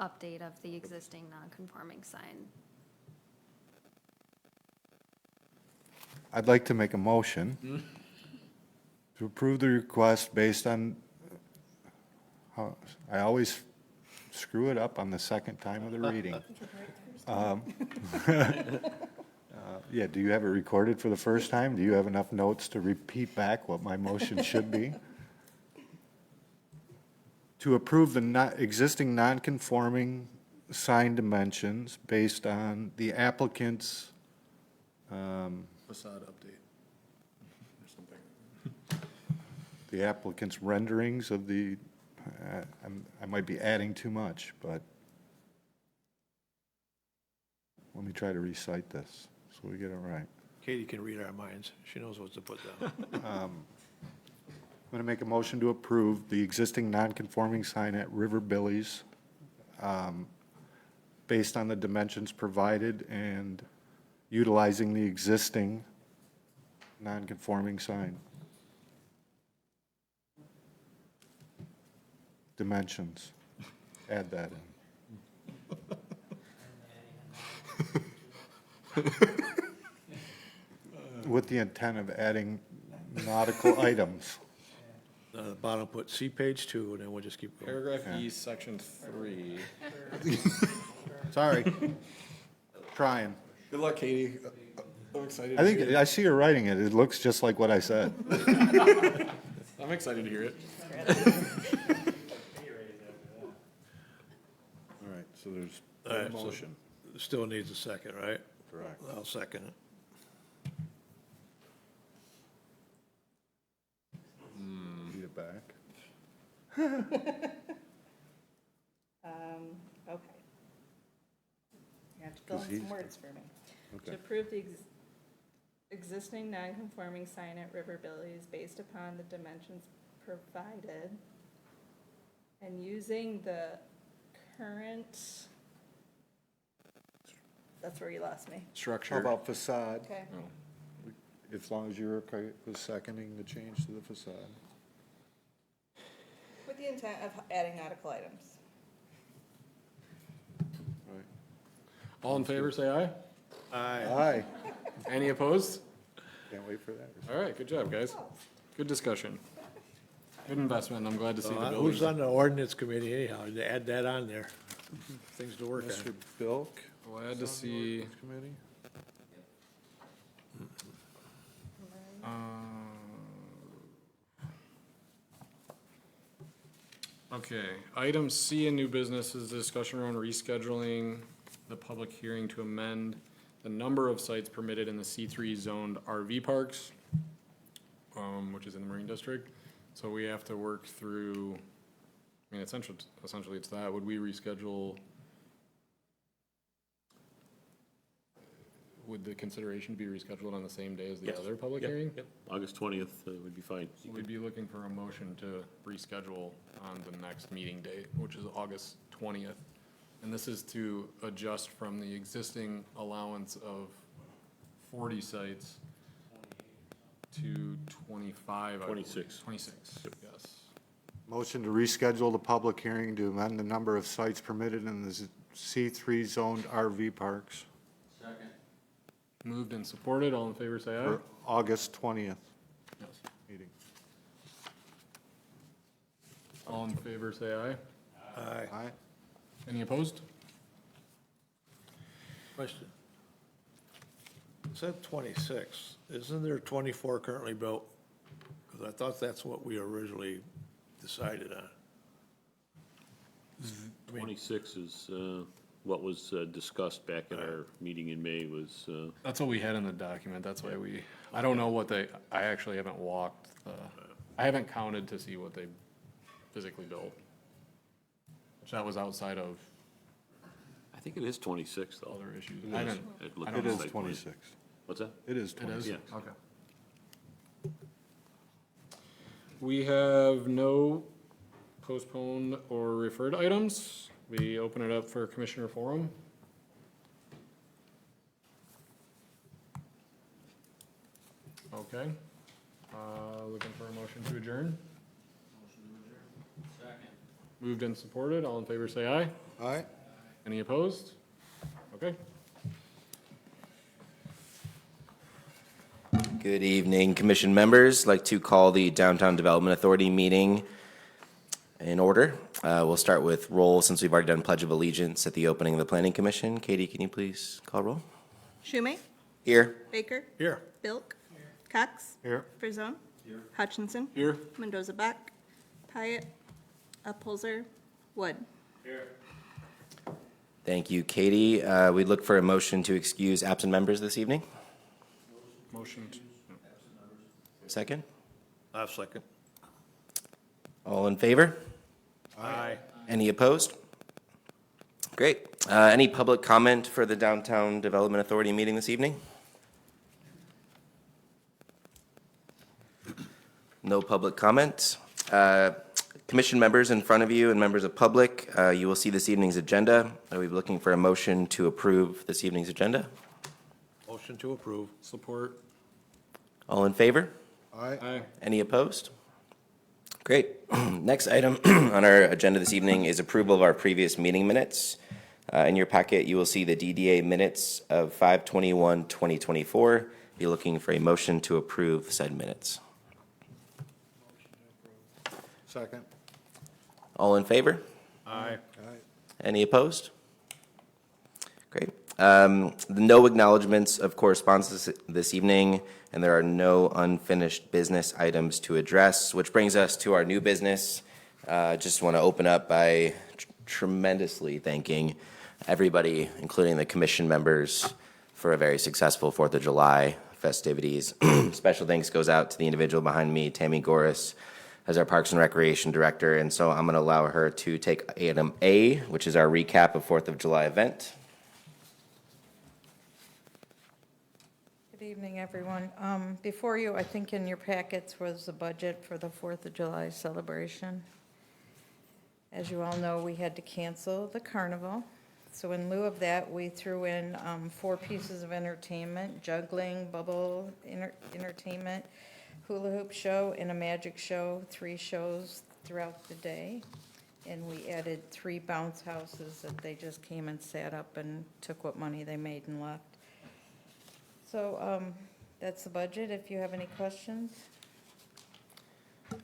update of the existing non-conforming sign. I'd like to make a motion to approve the request based on, I always screw it up on the second time of the reading. Yeah, do you have it recorded for the first time? Do you have enough notes to repeat back what my motion should be? To approve the existing non-conforming sign dimensions based on the applicant's facade update or something. the applicant's renderings of the, I might be adding too much, but let me try to recite this so we get it right. Katie can read our minds. She knows what to put down. I'm going to make a motion to approve the existing non-conforming sign at River Billy's based on the dimensions provided and utilizing the existing non-conforming sign. Dimensions. Add that in. with the intent of adding nautical items. The bottom put, see page 2, and then we'll just keep going. Paragraph E, section 3. Sorry. Trying. Good luck, Katie. I'm excited. I think, I see her writing it. It looks just like what I said. I'm excited to hear it. All right, so there's All right, a so motion. Still needs a second, right? Correct. I'll second it. Read it back. Okay. You have to fill in 'Cause some he's- words for me. To Okay. approve the existing non-conforming sign at River Billy's based upon the dimensions provided and using the current, that's where you lost me. How Structure. about facade? Okay. As long as you're okay with seconding the change to the facade. With the intent of adding nautical items. Right. All in favor, say aye. Aye. Any opposed? Can't wait for that. All right, good job, guys. Good discussion. Good investment, and I'm glad to see the Who's buildings. on the ordinance committee anyhow? To add that on there. Things to work Mr. on. Bilk? Glad to see. Committee? Okay, item C in new business is discussion around rescheduling the public hearing to amend the number of sites permitted in the C3 zoned RV parks, which is in the Marine District. So we have to work through, I mean, essentially it's that. Would we reschedule? Would the consideration be rescheduled on the same day as the Yes. other public Yep, hearing? yep. August 20th would be fine. So we'd be looking for a motion to reschedule on the next meeting date, which is August 20th. And this is to adjust from the existing allowance of 40 sites to 25. I believe. 26. 26, yes. Motion to reschedule the public hearing to amend the number of sites permitted in the C3 zoned RV parks Moved and supported, all in favor say aye. for August 20th Yes. meeting. All in favor say aye. Aye. Aye. Any opposed? Question. It said 26. Isn't there 24 currently built? Because I thought that's what we originally decided on. 26 is what was discussed back at our meeting in May was, That's what we had in the document, that's why I don't know what I actually haven't walked, I haven't counted to see what they physically built. Which that was outside of I think it is 26 though. other issues. It I is. haven't, It looked I don't It at is the site plan. 26. What's that? It is it 26. is? Yeah. Okay. We have no postponed or referred items. We open it up for Commissioner Forum. Okay. Looking for a motion to adjourn. Moved and supported. All in favor, say aye. Aye. Any opposed? Okay. Good evening, commission members. I'd like to call the Downtown Development Authority meeting in order. We'll start with roll since we've already done Pledge of Allegiance at the opening of the Planning Commission. Katie, can you please call roll? Schumate, Here. Baker, Here. Bilk, Cox, Here. Frizone, Hutchinson, Here. Mendoza Buck, Pyatt, Upholzer, Wood. Thank you, Katie. We'd look for a motion to excuse absent members this evening. Motion. Second. I'll second. All in favor? Aye. Any opposed? Great. Any public comment for the Downtown Development Authority meeting this evening? No public comment. Commission members in front of you and members of public, you will see this evening's agenda. Are we looking for a motion to approve this evening's agenda? Motion to approve. Support. All in favor? Aye. Aye. Any opposed? Great. Next item on our agenda this evening is approval of our previous meeting minutes. In your packet, you will see the DDA minutes of 5/21/2024 be looking for a motion to approve said minutes. Second. All in favor? Aye. Any opposed? Great. No acknowledgements of correspondence this evening, and there are no unfinished business items to address, which brings us to our new business. Just want to open up by tremendously thanking everybody, including the commission members, for a very successful 4th of July festivities. Special thanks goes out to the individual behind me, Tammy Goris, as our Parks and Recreation Director, and so I'm going to allow her to take item A, which is our recap of 4th of July event. Good evening, everyone. Before you, I think in your packets was the budget for the 4th of July celebration. As you all know, we had to cancel the carnival. So in lieu of that, we threw in 4 pieces of entertainment: juggling, bubble entertainment, hula hoop show, and a magic show, 3 shows throughout the day. And we added 3 bounce houses that they just came and sat up and took what money they made and left. So that's the budget. If you have any questions.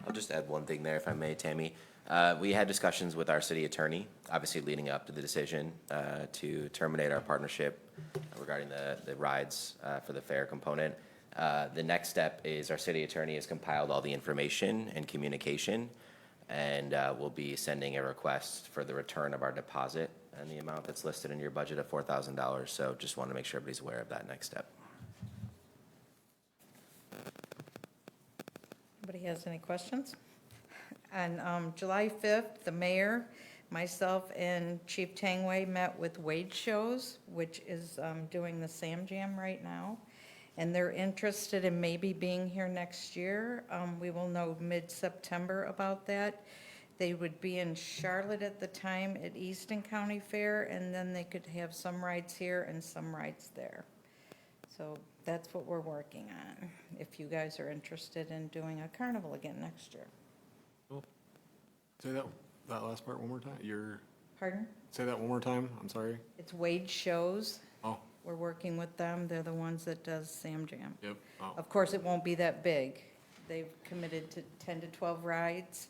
I'll just add one thing there, if I may, Tammy. We had discussions with our city attorney, obviously leading up to the decision to terminate our partnership regarding the rides for the fair component. The next step is our city attorney has compiled all the information and communication, and we'll be sending a request for the return of our deposit and the amount that's listed in your budget of $4,000. So just want to make sure everybody's aware of that next step. Anybody has any questions? On July 5th, the mayor, myself, and Chief Tangway met with Wade Shows, which is doing the Sam Jam right now. And they're interested in maybe being here next year. We will know mid-September about that. They would be in Charlotte at the time at Easton County Fair, and then they could have some rides here and some rides there. So that's what we're working on, if you guys are interested in doing a carnival again next year. Say that last part one more time. Pardon? Say that one more time. I'm sorry. It's Wade Shows. Oh, We're working with them. They're the ones that does Sam Jam. yep. Oh, Of course, it won't be that big. They've committed to 10 to 12 rides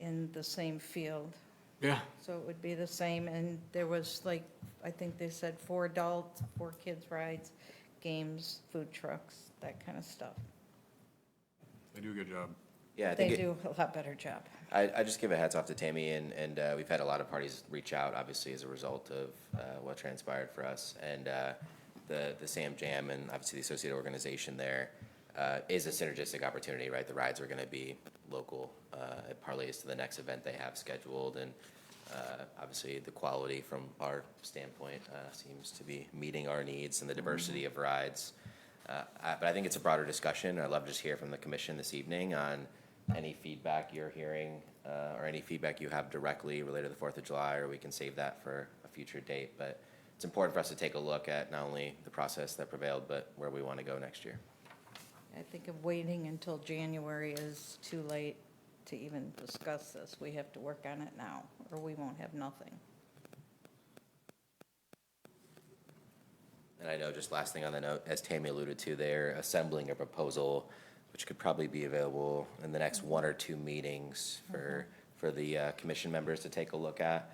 in the same field. yeah. So it would be the same, and there was like, I think they said 4 adults, 4 kids rides, games, food trucks, that kind of stuff. They do a good job. Yeah, I They think do a lot better job. I just give a hats off to Tammy, and we've had a lot of parties reach out, obviously, as a result of what transpired for us. And the Sam Jam and obviously the associated organization there is a synergistic opportunity, right? The rides are going to be local. It parlays to the next event they have scheduled, and obviously the quality from our standpoint seems to be meeting our needs and the diversity of rides. But I think it's a broader discussion. I'd love to just hear from the commission this evening on any feedback you're hearing or any feedback you have directly related to the 4th of July, or we can save that for a future date. But it's important for us to take a look at not only the process that prevailed, but where we want to go next year. I think of waiting until January is too late to even discuss this. We have to work on it now, or we won't have nothing. And I know, just last thing on the note, as Tammy alluded to, they're assembling a proposal which could probably be available in the next 1 or 2 meetings for the commission members to take a look at.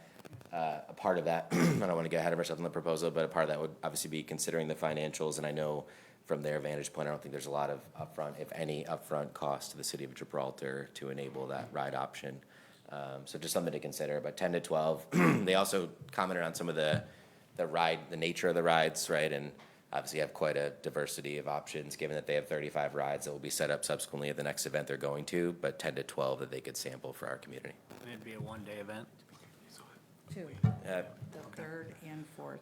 A part of that, I don't want to get ahead of ourselves on the proposal, but a part of that would obviously be considering the financials. And I know from their vantage point, I don't think there's a lot of upfront, if any, upfront cost to the city of Gibraltar to enable that ride option. So just something to consider. But 10 to 12, they also commented on some of the nature of the rides, right? And obviously have quite a diversity of options, given that they have 35 rides that will be set up subsequently at the next event they're going to, but 10 to 12 that they could sample for our community. It'd be a one-day event. 2, Uh, the 3rd and 4th,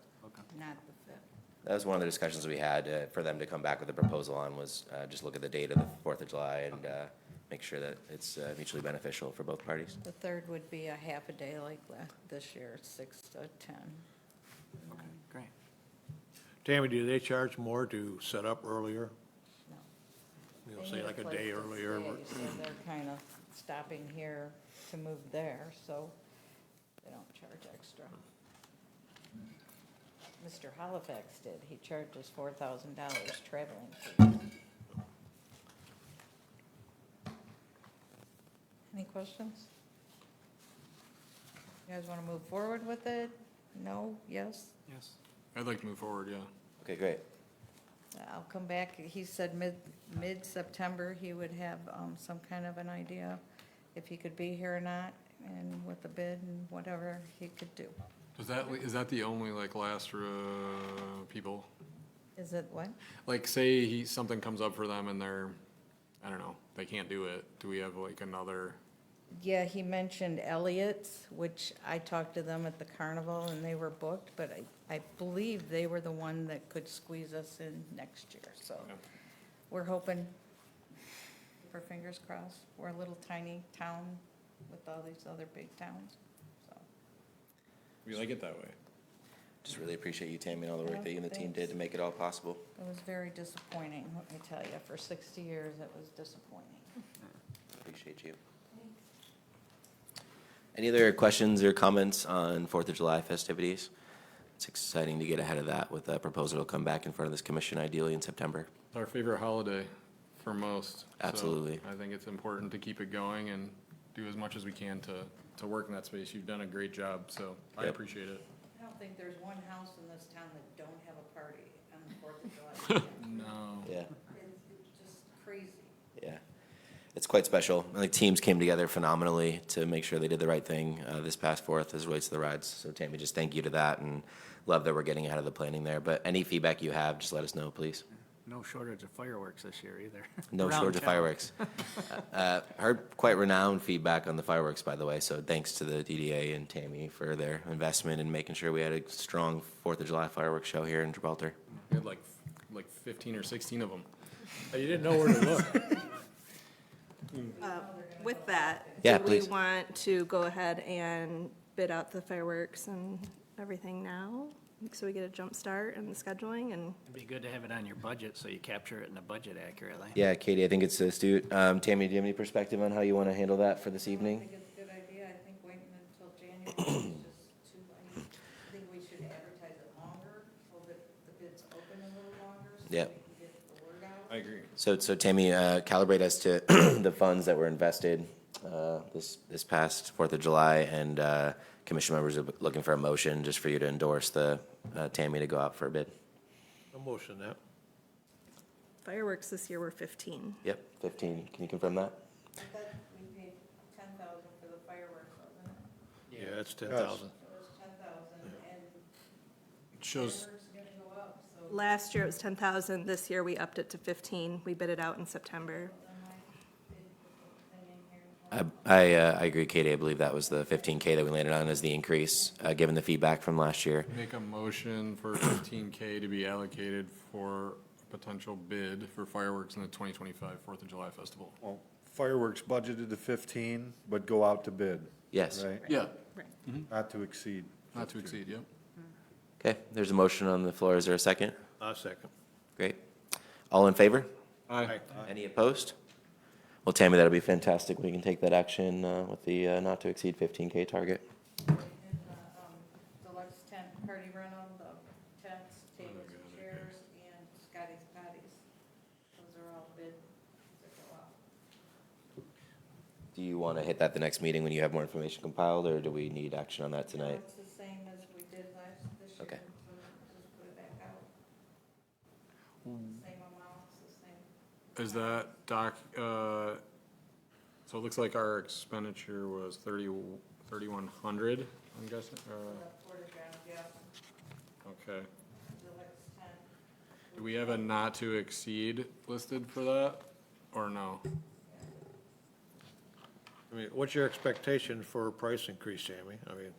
not the 5th. That was one of the discussions we had for them to come back with a proposal on was just look at the date of the 4th of July and make sure that it's mutually beneficial for both parties. The 3rd would be a half a day like this year, 6 to 10. Okay, great. Tammy, do they charge more to set up earlier? No. You know, They say need a like a place day to earlier? stay, So they're kind of stopping here to move there, so they don't charge extra. Mr. Halifax did. He charged us $4,000 traveling fee. Any questions? You guys want to move forward with it? No? Yes? Yes. I'd like to move forward, yeah. Okay, great. I'll come back. He said mid-September, he would have some kind of an idea if he could be here or not, and with the bid and whatever he could do. Is that the only like last people? Is it what? Like say something comes up for them and they're, I don't know, they can't do it. Do we have like another? Yeah, he mentioned Elliott's, which I talked to them at the carnival and they were booked, but I believe they were the one that could squeeze us in next year, so. Okay. We're hoping, keep our fingers crossed. We're a little tiny town with all these other big towns, so. We like it that way. Just really appreciate you, Tammy, and all the work Yeah, that you and the team thanks. did to make it all possible. It was very disappointing, let me tell you. For 60 years, it was disappointing. Appreciate you. Any other questions or comments on 4th of July festivities? It's exciting to get ahead of that with a proposal to come back in front of this commission ideally in September. It's our favorite holiday for most. so Absolutely. I think it's important to keep it going and do as much as we can to work in that space. You've done a great job, so I Yep. appreciate it. I don't think there's one house in this town that don't have a party on the 4th of July weekend. No. Yeah, It's just crazy. yeah. It's quite special. I think teams came together phenomenally to make sure they did the right thing this past 4th as it relates to the rides. So Tammy, just thank you to that and love that we're getting ahead of the planning there. But any feedback you have, just let us know, please. No shortage of fireworks this year either. No Around shortage of town. fireworks. Heard quite renowned feedback on the fireworks, by the way, so thanks to the DDA and Tammy for their investment in making sure we had a strong 4th of July fireworks show here in Gibraltar. We had like 15 or 16 of them. You didn't know where to look. With that, Yeah, do we please. want to go ahead and bid out the fireworks and everything now? So we get a jump start in the scheduling and, It'd be good to have it on your budget so you capture it in the budget accurately. Yeah, Katie, I think it's astute. Tammy, do you have any perspective on how you want to handle that for this I evening? think it's a good idea. I think waiting until January is just too late. I think we should advertise it longer so that the bids open a little longer so Yep. we can get the word out. I agree. So Tammy, calibrate us to the funds that were invested this past 4th of July, and commission members are looking for a motion just for you to endorse the Tammy to go out for a bid. No motion that. fireworks this year were 15. Yep, 15. Can you confirm that? I thought we paid 10,000 for the fireworks, wasn't it? Yeah, it's 10,000. It was 10,000 and It shows, fireworks are gonna go up, so. Last year it was 10,000, this year we upped it to 15. We bid it out in September. I agree, Katie. I believe that was the 15K that we landed on as the increase, given the feedback from last year. make a motion for 15K to be allocated for a potential bid for fireworks in the 2025 4th of July festival. Well, fireworks budgeted to 15, but go out to bid, Yes. right? Yeah, Not to exceed. not to exceed, yep. Okay, there's a motion on the floor. Is there a second? Second. Great. All in favor? Aye. Any opposed? Well, Tammy, that'll be fantastic. We can take that action with the not to exceed 15K target. And deluxe tent party rental, the tents, tables, and chairs, and Scotty's Potties. Those are all bids that go out. Do you want to hit that the next meeting when you have more information compiled, or do we need action on that No, tonight? it's the same as we did this year. Okay. So just put it back out. Same amounts, the same. Is that doc, so it looks like our expenditure was 3,100, I'm guessing, The Porta John, yeah, okay. deluxe tent. Do we have a not to exceed listed for that, or no? I mean, what's your expectation for a price increase, Tammy? I mean,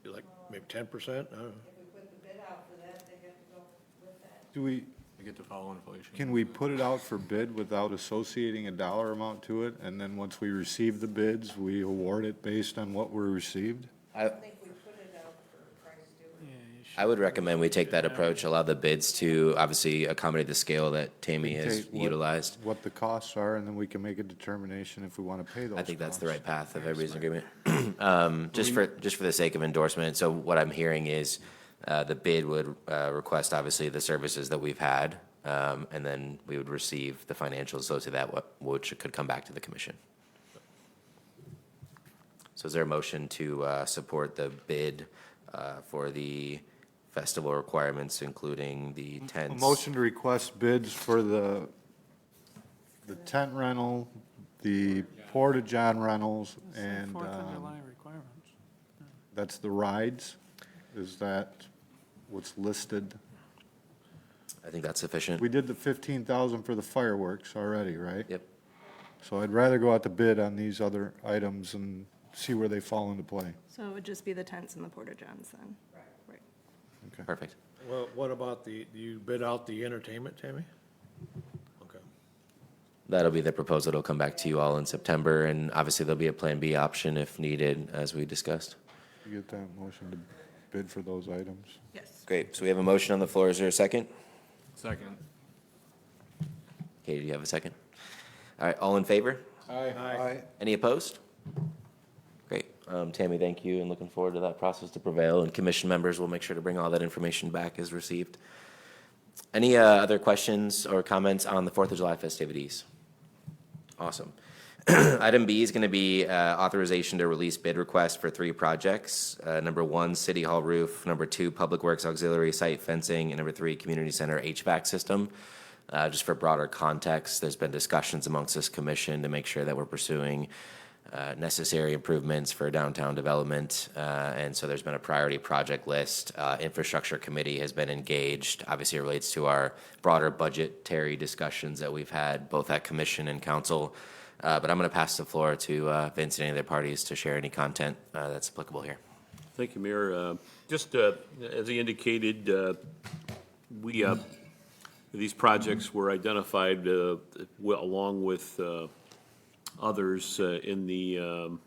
you like maybe 10%? I don't know. If we put the bid out for that, they have to go with that. Do we, We get to follow inflation. can we put it out for bid without associating a dollar amount to it? And then once we receive the bids, we award it based on what we received? I think we put it out for price due. I would recommend we take that approach, allow the bids to obviously accommodate the scale that Tammy has Take what- utilized. What the costs are, and then we can make a determination if we want to pay those I think that's the costs. right path if everybody's in agreement. Just for the sake of endorsement, so what I'm hearing is The bid would request, obviously, the services that we've had, and then we would receive the financials associated with that, which could come back to the commission. So is there a motion to support the bid for the festival requirements, including the A tents? motion to request bids for the tent rental, the Porta-John rentals, and Fourth of July requirements. that's the rides? Is that what's listed? I think that's sufficient. We did the 15,000 for the fireworks already, right? Yep. So I'd rather go out to bid on these other items and see where they fall into play. So it would just be the tents and the porta-johns then? Right. Perfect. Well, what about do you bid out the entertainment, Tammy? Okay. That'll be the proposal. It'll come back to you all in September, and obviously there'll be a Plan B option if needed, as we discussed. You get that motion to bid for those items? Yes. Great. So we have a motion on the floor. Is there a second? Second. Katie, do you have a second? All right, all in favor? Aye. Any opposed? Great. Tammy, thank you, and looking forward to that process to prevail, and commission members will make sure to bring all that information back as received. Any other questions or comments on the 4th of July festivities? Awesome. Item B is going to be authorization to release bid requests for 3 projects. Number 1, City Hall roof. Number 2, Public Works Auxiliary Site fencing. And number 3, Community Center HVAC system. Just for broader context, there's been discussions amongst this commission to make sure that we're pursuing necessary improvements for downtown development. And so there's been a priority project list. Infrastructure Committee has been engaged. Obviously, it relates to our broader budgetary discussions that we've had both at commission and council. But I'm going to pass the floor to Vince and any other parties to share any content that's applicable here. Thank you, Mayor. Just as he indicated, these projects were identified along with others in the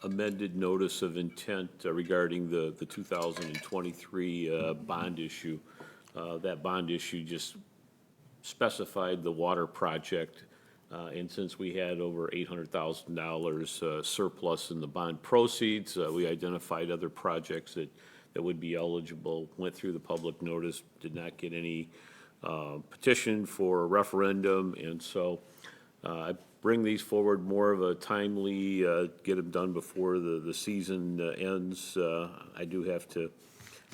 amended notice of intent regarding the 2023 bond issue. That bond issue just specified the water project. And since we had over $800,000 surplus in the bond proceeds, we identified other projects that would be eligible, went through the public notice, did not get any petition for a referendum. And so I bring these forward more of a timely, get them done before the season ends. I do have to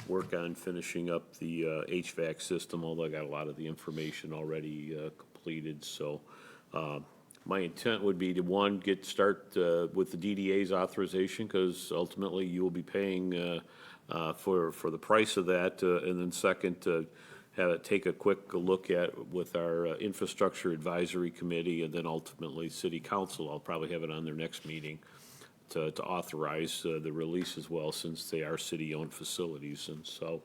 work on finishing up the HVAC system, although I got a lot of the information already completed. So my intent would be to, start with the DDA's authorization, because ultimately you will be paying for the price of that. And then second, have it take a quick look at with our Infrastructure Advisory Committee, and then ultimately City Council. I'll probably have it on their next meeting to authorize the release as well, since they are city-owned facilities. And so,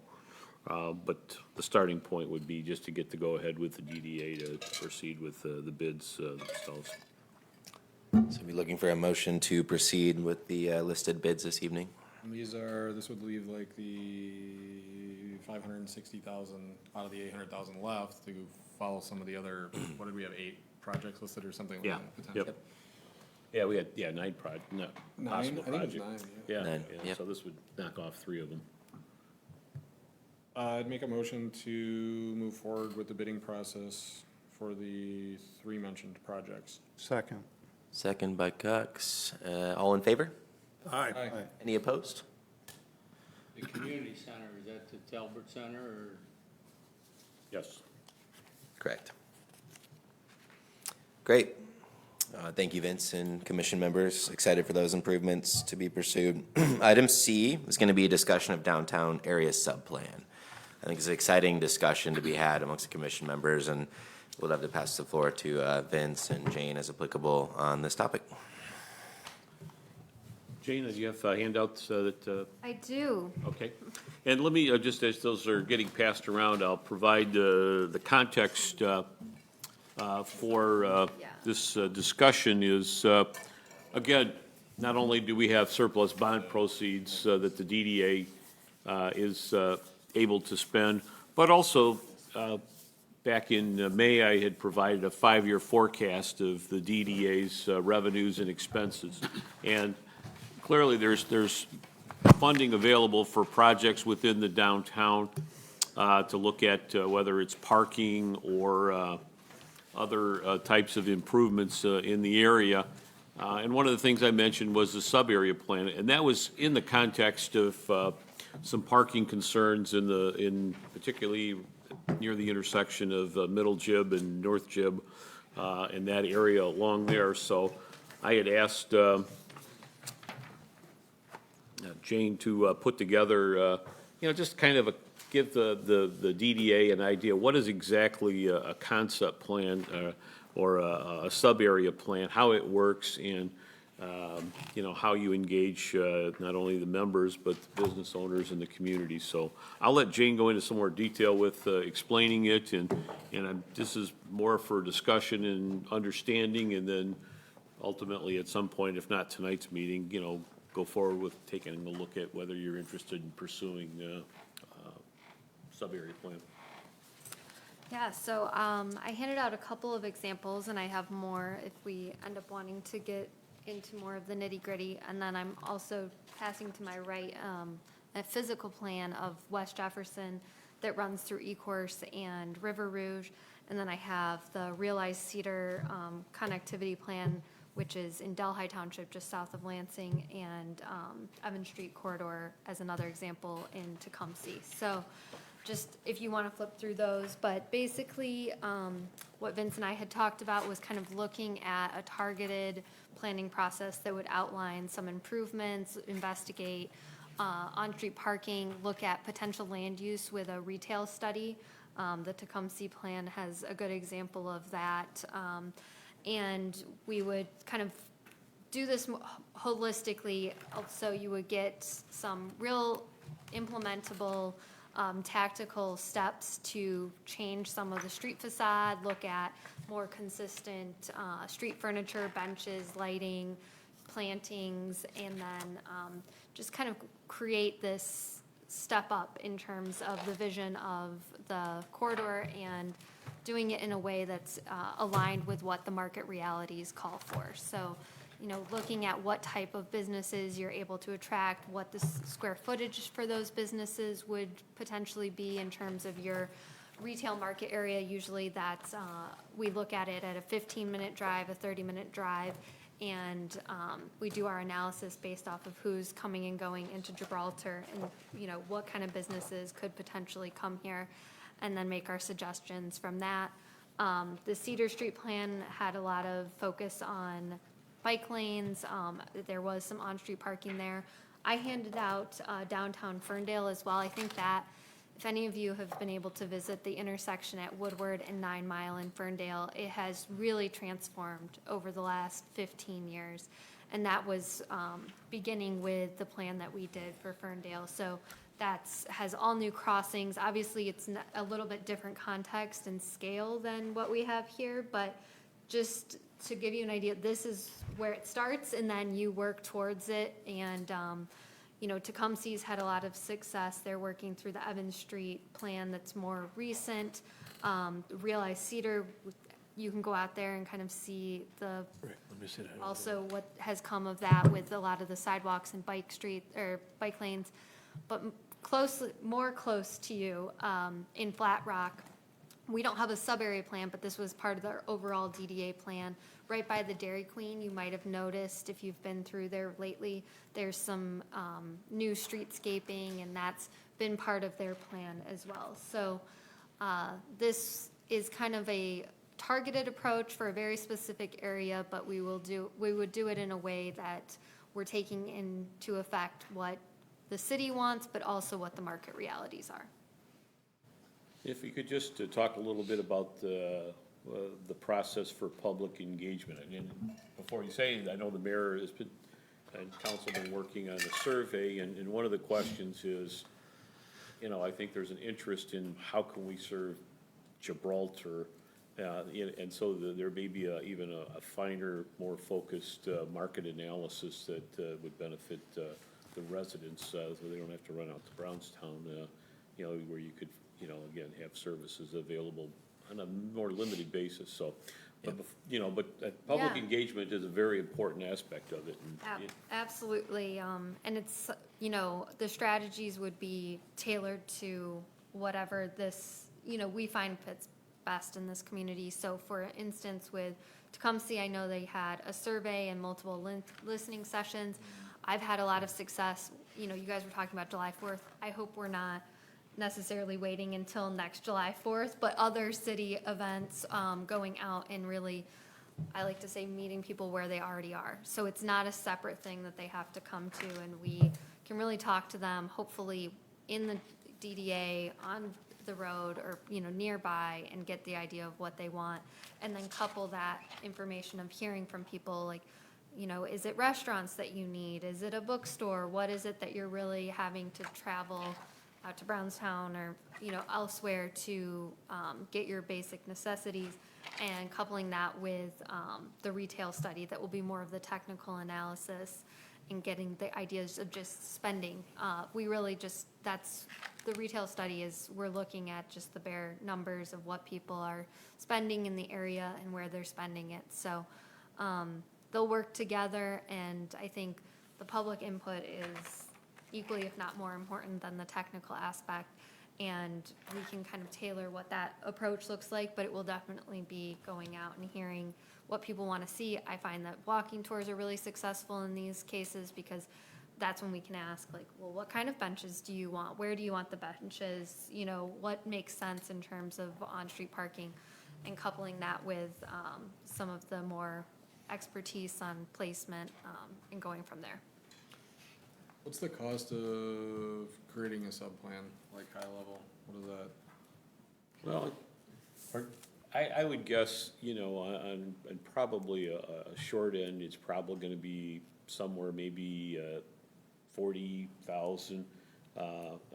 but the starting point would be just to get the go-ahead with the DDA to proceed with the bids themselves. So we'll be looking for a motion to proceed with the listed bids this evening. And this would leave like the 560,000 out of the 800,000 left to follow some of the other, what did we have, 8 projects listed or something like Yeah, that? potentially? yep. Yeah, we had, 9 possible Nine? I think it was projects. 9, Yeah, 9, yeah, yep. so this would knock off 3 of them. I'd make a motion to move forward with the bidding process for the 3 mentioned projects. Second. Second by Cox. All in favor? Aye. Any opposed? The community center, is that the Talbot Center, or? Yes. Correct. Great. Thank you, Vince, and commission members. Excited for those improvements to be pursued. Item C is going to be a discussion of downtown area subplan. I think it's an exciting discussion to be had amongst the commission members, and we'll have to pass the floor to Vince and Jane as applicable on this topic. Jane, do you have handouts that? I do. Okay. And let me, just as those are getting passed around, I'll provide the context for this discussion is, again, not only do we have surplus bond proceeds that the DDA is able to spend, but also back in May, I had provided a 5-year forecast of the DDA's revenues and expenses. And clearly, there's funding available for projects within the downtown to look at whether it's parking or other types of improvements in the area. And one of the things I mentioned was the sub-area plan, and that was in the context of some parking concerns in particularly near the intersection of Middle Jib and North Jib, in that area along there. So I had asked Jane to put together, just kind of give the DDA an idea, what is exactly a concept plan or a sub-area plan, how it works, and, how you engage not only the members, but the business owners and the community. So I'll let Jane go into some more detail with explaining it, and this is more for discussion and understanding, and then ultimately, at some point, if not tonight's meeting, go forward with taking a look at whether you're interested in pursuing sub-area plan. Yeah, so I handed out a couple of examples, and I have more if we end up wanting to get into more of the nitty-gritty. And then I'm also passing to my right a physical plan of West Jefferson that runs through Ecorse and River Rouge. And then I have the Realize Cedar connectivity plan, which is in Delhi Township, just south of Lansing, and Evans Street corridor as another example in Tecumseh. So just if you want to flip through those, but basically what Vince and I had talked about was kind of looking at a targeted planning process that would outline some improvements, investigate on-street parking, look at potential land use with a retail study. The Tecumseh plan has a good example of that. And we would kind of do this holistically, so you would get some real implementable tactical steps to change some of the street facade, look at more consistent street furniture, benches, lighting, plantings, and then just kind of create this step up in terms of the vision of the corridor and doing it in a way that's aligned with what the market realities call for. So, looking at what type of businesses you're able to attract, what the square footage for those businesses would potentially be in terms of your retail market area. Usually that's, we look at it at a 15-minute drive, a 30-minute drive, and we do our analysis based off of who's coming and going into Gibraltar and, what kind of businesses could potentially come here, and then make our suggestions from that. The Cedar Street plan had a lot of focus on bike lanes. There was some on-street parking there. I handed out downtown Ferndale as well. I think that if any of you have been able to visit the intersection at Woodward and 9 Mile in Ferndale, it has really transformed over the last 15 years. And that was beginning with the plan that we did for Ferndale. So has all new crossings. Obviously, it's a little bit different context and scale than what we have here, but just to give you an idea, this is where it starts, and then you work towards it. And Tecumseh's had a lot of success. They're working through the Evans Street plan that's more recent. Realize Cedar, you can go out there and kind of see Right, let me see that. also what has come of that with a lot of the sidewalks and bike lanes. But more close to you, in Flat Rock, we don't have a sub-area plan, but this was part of the overall DDA plan. Right by the Dairy Queen, you might have noticed if you've been through there lately, there's some new streetscaping, and that's been part of their plan as well. So this is kind of a targeted approach for a very specific area, but we would do it in a way that we're taking into effect what the city wants, but also what the market realities are. If you could just talk a little bit about the process for public engagement. And before you say it, I know the mayor has been, and council been working on a survey, and one of the questions is, I think there's an interest in how can we serve Gibraltar, and so there may be even a finer, more focused market analysis that would benefit the residents, so they don't have to run out to Brownstown, where you could, again, have services available on a more limited basis. So You know, but public Yeah. engagement is a very important aspect of it. And Absolutely, and it's, you know, the strategies would be tailored to whatever this, you know, we find fits best in this community. So for instance, with Tecumseh, I know they had a survey and multiple listening sessions. I've had a lot of success, you know, you guys were talking about July 4th. I hope we're not necessarily waiting until next July 4th, but other city events, going out and really, I like to say, meeting people where they already are. So it's not a separate thing that they have to come to, and we can really talk to them, hopefully in the DDA, on the road, or, you know, nearby, and get the idea of what they want. And then couple that information of hearing from people, like, you know, is it restaurants that you need? Is it a bookstore? What is it that you're really having to travel out to Brownstown or, you know, elsewhere to get your basic necessities? And coupling that with the retail study that will be more of the technical analysis and getting the ideas of just spending. We really just, that's, the retail study is, we're looking at just the bare numbers of what people are spending in the area and where they're spending it. So they'll work together, and I think the public input is equally, if not more important than the technical aspect. And we can kind of tailor what that approach looks like, but it will definitely be going out and hearing what people want to see. I find that walking tours are really successful in these cases, because that's when we can ask, like, well, what kind of benches do you want? Where do you want the benches? You know, what makes sense in terms of on-street parking? And coupling that with some of the more expertise on placement, and going from there. What's the cost of creating a sub-plan, like high level? What is that? Well, I would guess, you know, on probably a short end, it's probably gonna be somewhere maybe 40,000.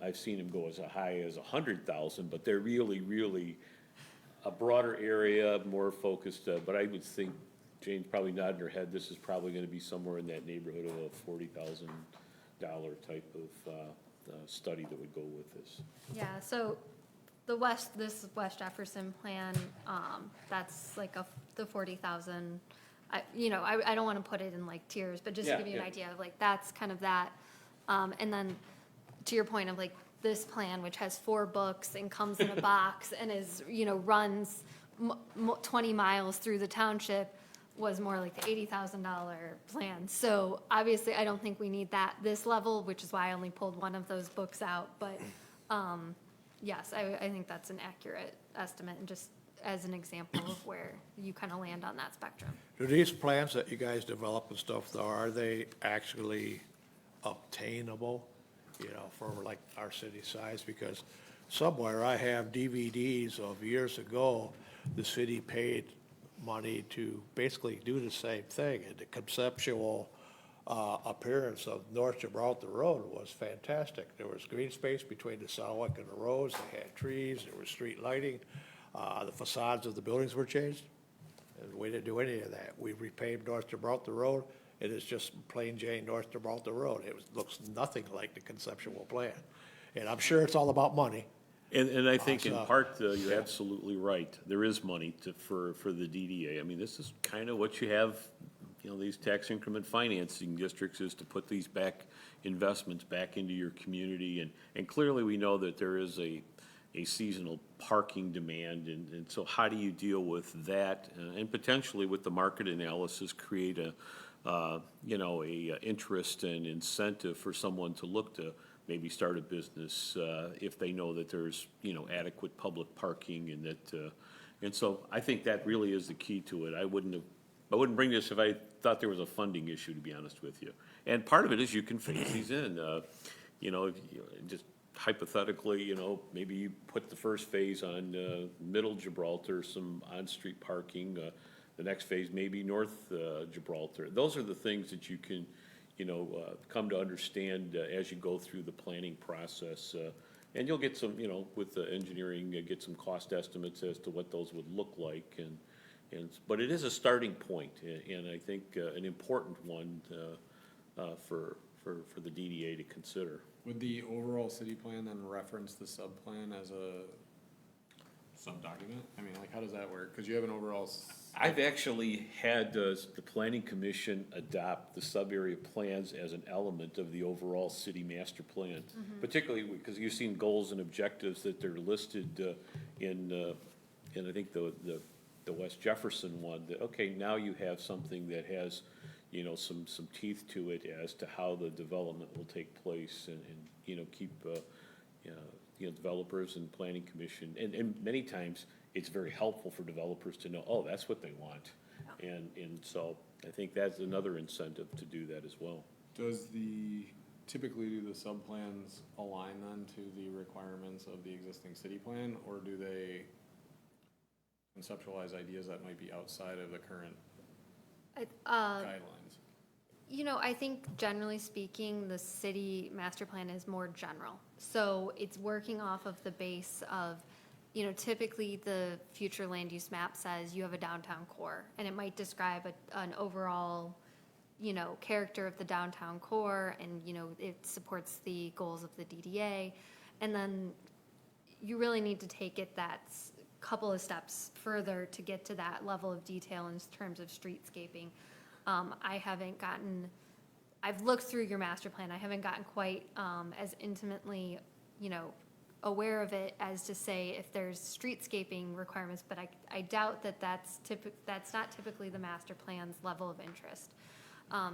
I've seen them go as high as 100,000, but they're really a broader area, more focused, but I would think, Jane's probably nodding her head, this is probably gonna be somewhere in that neighborhood of a $40,000 type of study that would go with this. Yeah, so this West Jefferson plan, that's like the 40,000. You know, I don't want to put it in like tiers, but just to Yeah, give you an yeah. idea of like, that's kind of that. And then to your point of like this plan, which has 4 books and comes in a box and is, you know, runs 20 miles through the township, was more like the $80,000 plan. So obviously, I don't think we need this level, which is why I only pulled one of those books out. But yes, I think that's an accurate estimate, and just as an example of where you kind of land on that spectrum. Do these plans that you guys develop and stuff, though, are they actually obtainable, you know, for like our city size? Because somewhere I have DVDs of years ago, the city paid money to basically do the same thing, and the conceptual appearance of North Gibraltar Road was fantastic. There was green space between the sidewalk and the roads, they had trees, there was street lighting, the facades of the buildings were changed, and we didn't do any of that. We repaved North Gibraltar Road, it is just plain Jane North Gibraltar Road. Looks nothing like the conceptual plan, and I'm sure it's all about money. And I think in Awesome. part, you're absolutely right. There is money for the DDA. I mean, this is kind of what you have, you know, these tax increment financing districts, is to put these investments back into your community. And clearly, we know that there is a seasonal parking demand. And so how do you deal with that? And potentially with the market analysis, create you know, a interest and incentive for someone to look to maybe start a business if they know that there's, you know, adequate public parking, and that, and so I think that really is the key to it. I wouldn't bring this if I thought there was a funding issue, to be honest with you. And part of it is you can phase these in, you know, just hypothetically, you know, maybe you put the first phase on Middle Gibraltar, some on-street parking, the next phase maybe North Gibraltar. Those are the things that you can, you know, come to understand as you go through the planning process. And you'll get some, you know, with the engineering, get some cost estimates as to what those would look like. But it is a starting point, and I think an important one for the DDA to consider. Would the overall city plan then reference the sub-plan as a sub-document? I mean, like, how does that work? Because you have an overall. I've actually had the planning commission adopt the sub-area plans as an element of the overall city master plan. Particularly because you've seen goals and objectives that they're listed in I think the West Jefferson one, that, okay, now you have something that has, you know, some teeth to it as to how the development will take place and you know, keep, you know, developers and planning commission, and many times, it's very helpful for developers to know, oh, that's what they want. And so I think that's another incentive to do that as well. Typically do the sub-plans align then to the requirements of the existing city plan, or do they conceptualize ideas that might be outside of the current guidelines? You know, I think generally speaking, the city master plan is more general. So it's working off of the base of, you know, typically the future land use map says you have a downtown core, and it might describe an overall, you know, character of the downtown core, and, you know, it supports the goals of the DDA. And then you really need to take it that couple of steps further to get to that level of detail in terms of streetscaping. I've looked through your master plan. I haven't gotten quite as intimately, you know, aware of it as to say if there's streetscaping requirements, but I doubt that that's not typically the master plan's level of interest.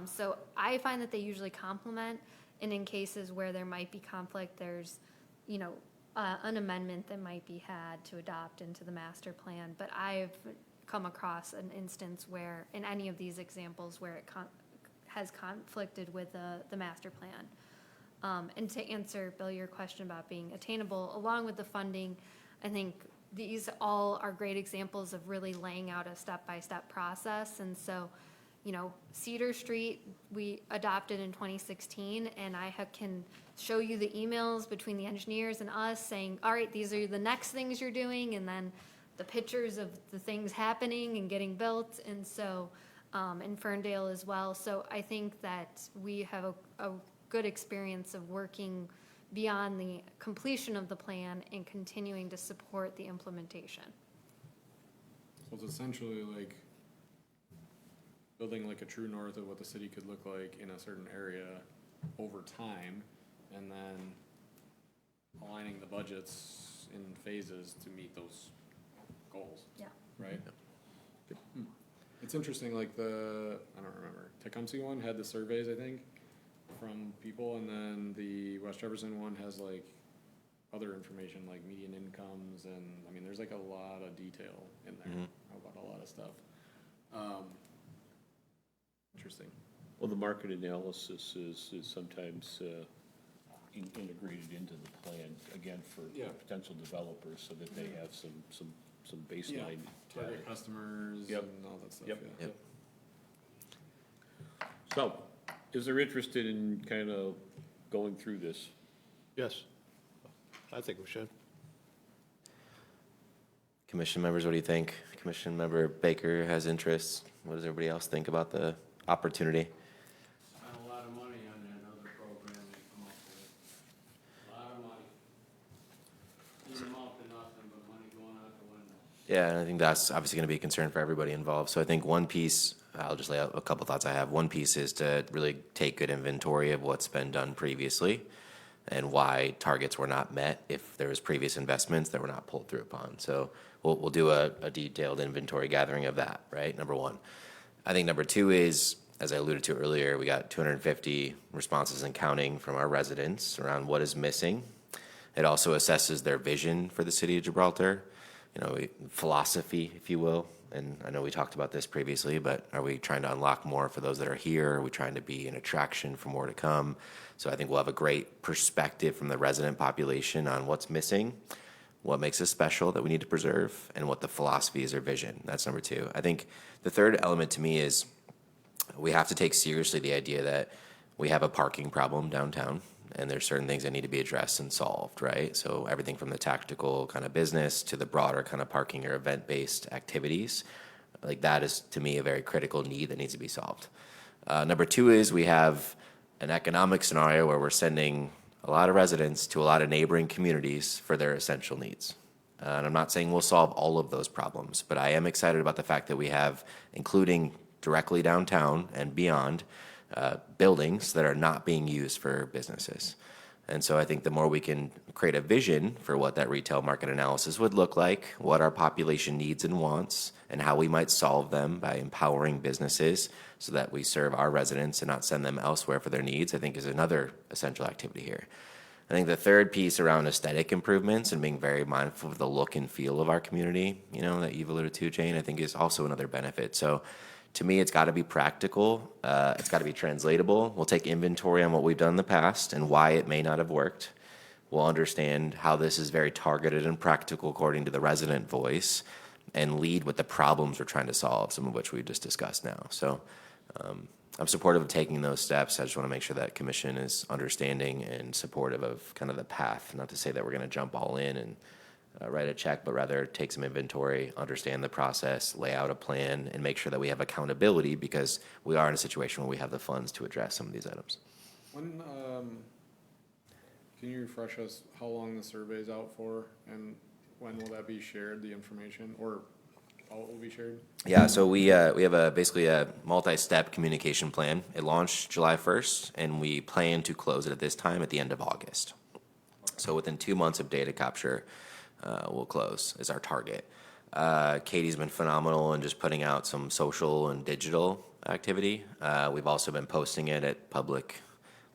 So I find that they usually complement, and in cases where there might be conflict, there's, you know, an amendment that might be had to adopt into the master plan. But I've come across an instance where, in any of these examples, where it has conflicted with the master plan. And to answer, Bill, your question about being attainable, along with the funding, I think these all are great examples of really laying out a step-by-step process. And so, you know, Cedar Street, we adopted in 2016, and I can show you the emails between the engineers and us saying, all right, these are the next things you're doing, and then the pictures of the things happening and getting built. And so, in Ferndale as well. So I think that we have a good experience of working beyond the completion of the plan and continuing to support the implementation. So it's essentially like building like a true north of what the city could look like in a certain area over time, and then aligning the budgets in phases to meet those goals. Yeah. Right? It's interesting, like I don't remember, Tecumseh one had the surveys, I think, from people, and then the West Jefferson one has like other information like median incomes, and I mean, there's like a lot of detail in there about a lot of stuff. Interesting. Well, the market analysis is sometimes integrated into the plan, again, for potential developers, so that they have some baseline. Target customers Yep. and all that stuff. Yep. Yeah. Yep. So, is there interested in kind of going through this? Yes, I think we should. Commission members, what do you think? Commission member Baker has interest. What does everybody else think about the opportunity? Spent a lot of money on that other program they come up with. A lot of money. Didn't amount to nothing but money going out the window. Yeah, and I think that's obviously going to be a concern for everybody involved. So I think one piece, I'll just lay out a couple thoughts I have. One piece is to really take good inventory of what's been done previously and why targets were not met if there was previous investments that were not pulled through upon. So we'll do a detailed inventory gathering of that, right? Number one. I think number two is, as I alluded to earlier, we got 250 responses and counting from our residents around what is missing. It also assesses their vision for the city of Gibraltar, you know, philosophy, if you will. And I know we talked about this previously, but are we trying to unlock more for those that are here? Are we trying to be an attraction for more to come? So I think we'll have a great perspective from the resident population on what's missing, what makes us special that we need to preserve, and what the philosophy is or vision. That's number two. I think the third element to me is we have to take seriously the idea that we have a parking problem downtown, and there's certain things that need to be addressed and solved, right? So everything from the tactical kind of business to the broader kind of parking or event-based activities, like that is, to me, a very critical need that needs to be solved. Number two is we have an economic scenario where we're sending a lot of residents to a lot of neighboring communities for their essential needs. And I'm not saying we'll solve all of those problems, but I am excited about the fact that we have, including directly downtown and beyond, buildings that are not being used for businesses. And so I think the more we can create a vision for what that retail market analysis would look like, what our population needs and wants, and how we might solve them by empowering businesses so that we serve our residents and not send them elsewhere for their needs, I think is another essential activity here. I think the third piece around aesthetic improvements and being very mindful of the look and feel of our community, you know, that you've alluded to, Jane, I think is also another benefit. So to me, it's got to be practical. It's got to be translatable. We'll take inventory on what we've done in the past and why it may not have worked. We'll understand how this is very targeted and practical according to the resident voice and lead with the problems we're trying to solve, some of which we've just discussed now. So I'm supportive of taking those steps. I just want to make sure that commission is understanding and supportive of kind of the path. Not to say that we're going to jump all in and write a check, but rather take some inventory, understand the process, lay out a plan, and make sure that we have accountability because we are in a situation where we have the funds to address some of these items. When, can you refresh us how long the survey's out for and when will that be shared, the information, or how it will be shared? Yeah, so we have basically a multi-step communication plan. It launched July 1st, and we plan to close it at this time at the end of August. So within 2 months of data capture, we'll close is our target. Katie's been phenomenal in just putting out some social and digital activity. We've also been posting it at public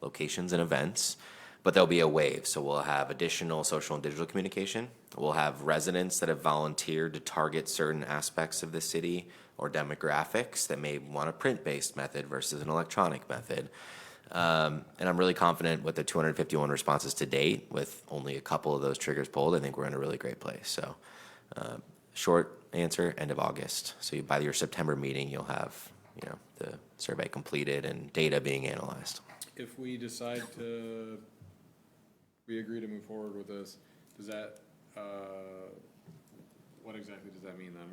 locations and events, but there'll be a wave. So we'll have additional social and digital communication. We'll have residents that have volunteered to target certain aspects of the city or demographics that may want a print-based method versus an electronic method. And I'm really confident with the 251 responses to date, with only a couple of those triggers pulled. I think we're in a really great place. So short answer, end of August. So by your September meeting, you'll have, you know, the survey completed and data being analyzed. If we decide to, we agree to move forward with this, does that, what exactly does that mean then?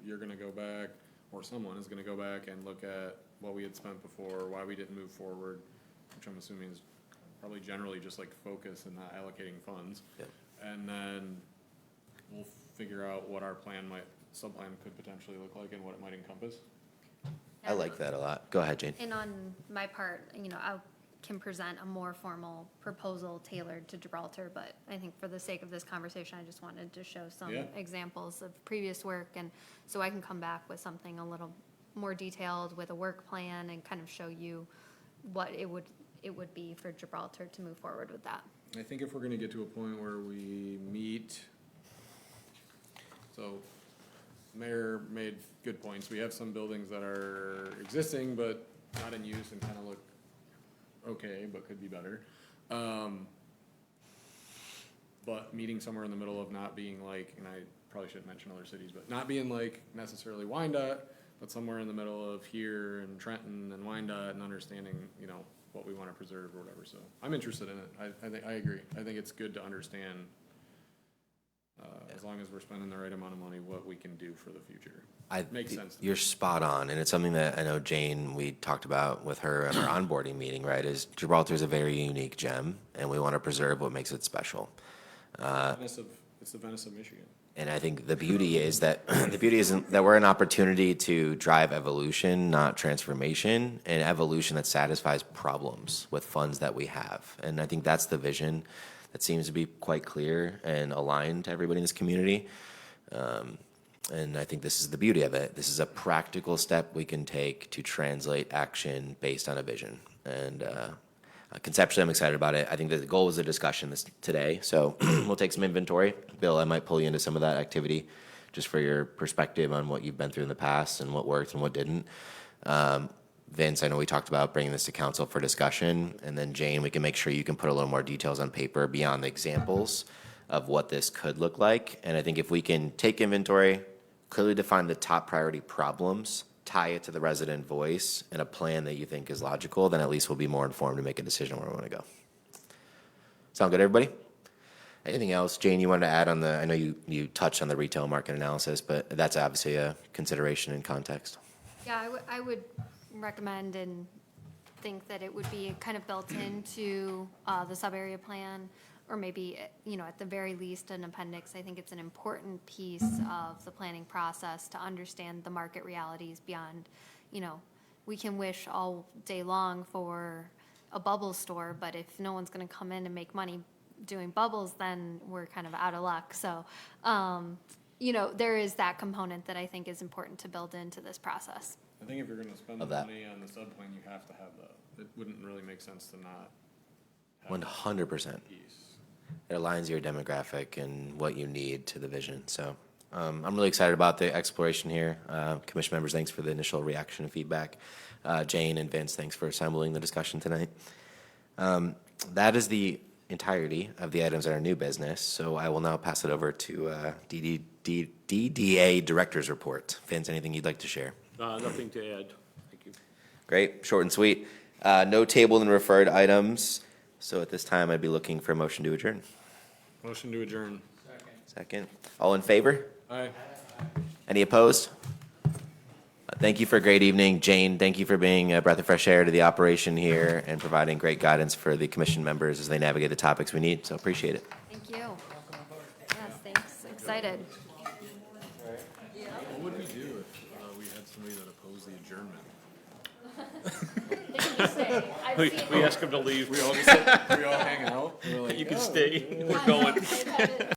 You're gonna go back, or someone is gonna go back and look at what we had spent before, why we didn't move forward, which I'm assuming is probably generally just like focus and not allocating funds. Yep. And then we'll figure out what our sub-plan could potentially look like and what it might encompass. I like that a lot. Go ahead, Jane. And on my part, you know, I can present a more formal proposal tailored to Gibraltar, but I think for the sake of this conversation, I just wanted to show some Yeah. examples of previous work, and so I can come back with something a little more detailed with a work plan and kind of show you what it would be for Gibraltar to move forward with that. I think if we're gonna get to a point where we meet, so Mayor made good points. We have some buildings that are existing but not in use and kind of look okay, but could be better. But meeting somewhere in the middle of not being like, and I probably shouldn't mention other cities, but not being like necessarily Wyandotte, but somewhere in the middle of here and Trenton and Wyandotte and understanding, you know, what we want to preserve or whatever. So I'm interested in it. I think, I agree. I think it's good to understand, as long as we're spending the right amount of money, what we can do for the future. Makes sense. You're spot on, and it's something that I know Jane, we talked about with her at our onboarding meeting, right, is Gibraltar is a very unique gem, and we want to preserve what makes it special. It's the Venice of Michigan. And I think the beauty is that we're an opportunity to drive evolution, not transformation, and evolution that satisfies problems with funds that we have. And I think that's the vision that seems to be quite clear and aligned to everybody in this community. And I think this is the beauty of it. This is a practical step we can take to translate action based on a vision. And conceptually, I'm excited about it. I think that the goal was a discussion today. So we'll take some inventory. Bill, I might pull you into some of that activity just for your perspective on what you've been through in the past and what worked and what didn't. Vince, I know we talked about bringing this to council for discussion. And then Jane, we can make sure you can put a little more details on paper beyond the examples of what this could look like. And I think if we can take inventory, clearly define the top priority problems, tie it to the resident voice and a plan that you think is logical, then at least we'll be more informed to make a decision where we want to go. Sound good, everybody? Anything else? Jane, you wanted to add on I know you touched on the retail market analysis, but that's obviously a consideration in context. Yeah, I would recommend and think that it would be kind of built into the sub-area plan. or maybe, you know, at the very least, an appendix. I think it's an important piece of the planning process to understand the market realities beyond, you know, we can wish all day long for a bubble store, but if no one's gonna come in and make money doing bubbles, then we're kind of out of luck. So, you know, there is that component that I think is important to build into this process. I think if you're gonna spend the Of that. money on the subplan, you have to have it wouldn't really make sense to not have 100%. that piece. It aligns your demographic and what you need to the vision. So I'm really excited about the exploration here. Commission members, thanks for the initial reaction and feedback. Jane and Vince, thanks for assembling the discussion tonight. That is the entirety of the items that are new business. So I will now pass it over to DDA Director's Report. Vince, anything you'd like to share? Nothing to add. Thank you. Great, short and sweet. No tabled and referred items. So at this time, I'd be looking for a motion to adjourn. Motion to adjourn. Second. All in favor? Aye. Any opposed? Thank you for a great evening. Jane, thank you for being a breath of fresh air to the operation here and providing great guidance for the commission members as they navigate the topics we need. So appreciate it. Thank you. Yes, thanks. Excited. What would we do if we had somebody that opposed the adjournment? They can just stay. I've We seen- we ask them to leave. We all hang out? We're like, You can "Oh, stay. We're going. I've had it-